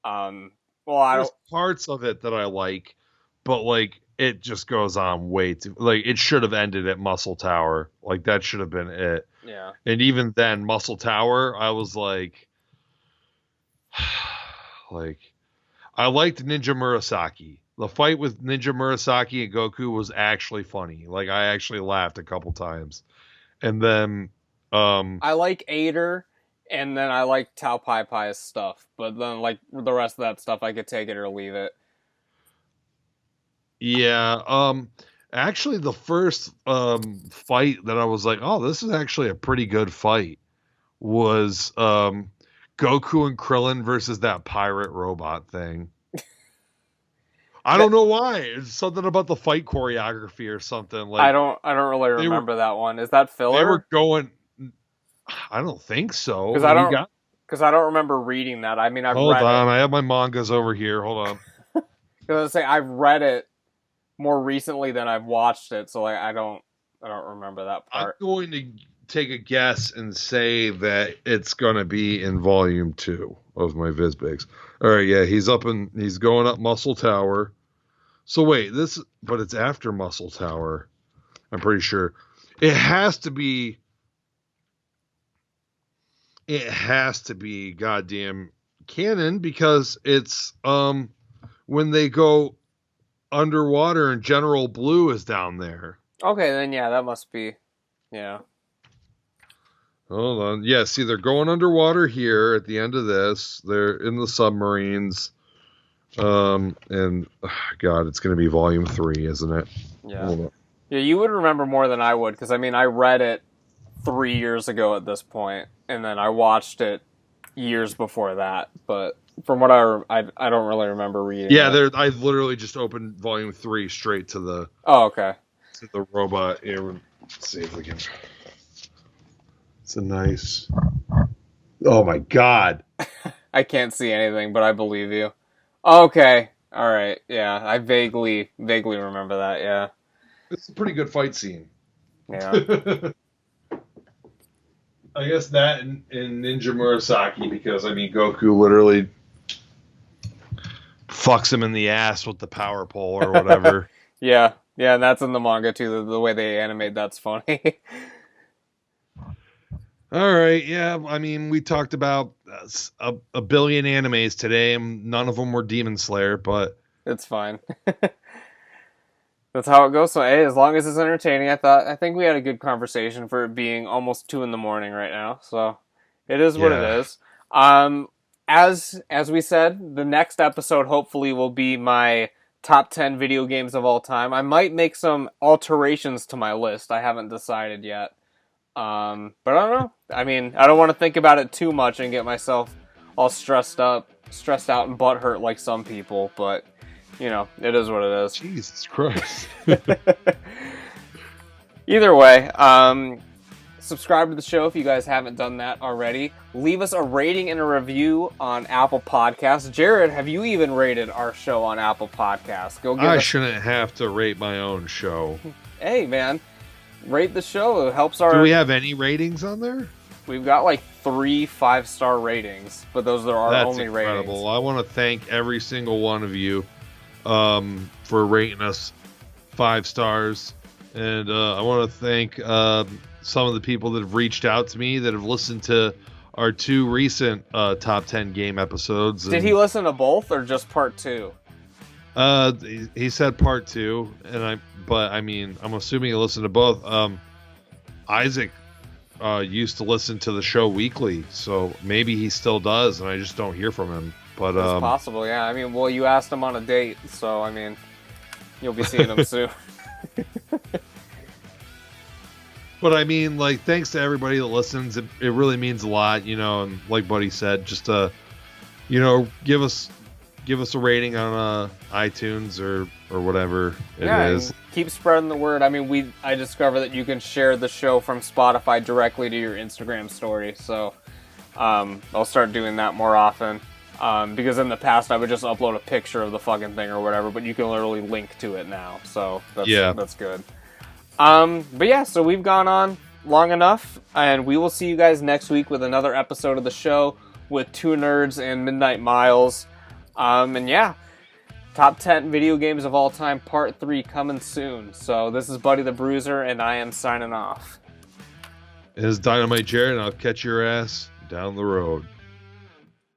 Well, there's parts of it that I like, but like it just goes on way too. Like it should have ended at Muscle Tower. Like that should have been it. Yeah. And even then, Muscle Tower, I was like, like. I liked Ninja Murasaki. The fight with Ninja Murasaki and Goku was actually funny. Like I actually laughed a couple times. And then I like Ader, and then I like Tao Pai Pai's stuff. But then like the rest of that stuff I could take it or leave it. Yeah, actually the first fight that I was like, "Oh, this is actually a pretty good fight." Was Goku and Krillin versus that pirate robot thing. I don't know why. It's something about the fight choreography or something. Like I don't really remember that one. Is that filler? They were going. I don't think so. Because I don't remember reading that. I mean, Hold on. I have my mangas over here. Hold on. Because I say I've read it more recently than I've watched it, so like I don't remember that part. I'm going to take a guess and say that it's going to be in volume 2 of my Vizbigs. All right, yeah, he's going up Muscle Tower. So wait, but it's after Muscle Tower. I'm pretty sure. It has to be goddamn canon because it's when they go underwater and General Blue is down there. Okay, then yeah, that must be yeah. Hold on. Yeah, see, they're going underwater here at the end of this. They're in the submarines. God, it's going to be volume 3, isn't it? Yeah. Hold on. Yeah, you would remember more than I would, because I mean, I read it 3 years ago at this point, and then I watched it years before that. But from what I don't really remember reading. Yeah, I literally just opened volume 3 straight to the. Oh, okay. To the robot. Here, let's see if we can. It's a nice. Oh my God! I can't see anything, but I believe you. Okay, all right, yeah, I vaguely remember that. Yeah, it's a pretty good fight scene. Yeah. I guess that and Ninja Murasaki, because I mean Goku literally fucks him in the ass with the power pole or whatever. Yeah, and that's in the manga too. The way they animate that's funny. All right, yeah. I mean, we talked about a billion animes today, and none of them were Demon Slayer, but it's fine. That's how it goes. So, hey, as long as it's entertaining, I think we had a good conversation for it being almost 2 a.m. right now. So, it is what it is. As we said, the next episode hopefully will be my top 10 video games of all time. I might make some alterations to my list. I haven't decided yet. But I don't know. I mean, I don't want to think about it too much and get myself all stressed out and butthurt like some people, but you know, it is what it is. Jesus Christ. Either way, subscribe to the show if you guys haven't done that already. Leave us a rating and a review on Apple Podcasts. Jarrod, have you even rated our show on Apple Podcasts? Shouldn't have to rate my own show. Hey, man. Rate the show. It helps our... Do we have any ratings on there? We've got like 3 5-star ratings, but those are our only incredible. ratings. I want to thank every single one of you for rating us 5 stars. And I want to thank some of the people that have reached out to me that have listened to our 2 recent top 10 game episodes. Did he listen to both or just part 2? He said part 2, but I mean, I'm assuming he listened to both. Isaac used to listen to the show weekly, so maybe he still does, and I just don't hear from him. But it's possible, yeah. I mean, well, you asked him on a date, so I mean, you'll be seeing him soon. But I mean, like, thanks to everybody that listens. It really means a lot, you know. And like Buddy said, just you know, give us a rating on iTunes or whatever it is. Keep spreading the word. I mean, I discovered that you can share the show from Spotify directly to your Instagram story, so I'll start doing that more often. Because in the past I would just upload a picture of the fucking thing or whatever, but you can literally link to it now, so that's good. But yeah, so we've gone on long enough, and we will see you guys next week with another episode of the show with 2 nerds and Midnight Miles. And yeah, top 10 video games of all time, part 3 coming soon. So this is Buddy the Bruiser, and I am signing off. It is Dynamite Jarrod, and I'll catch your ass down the road.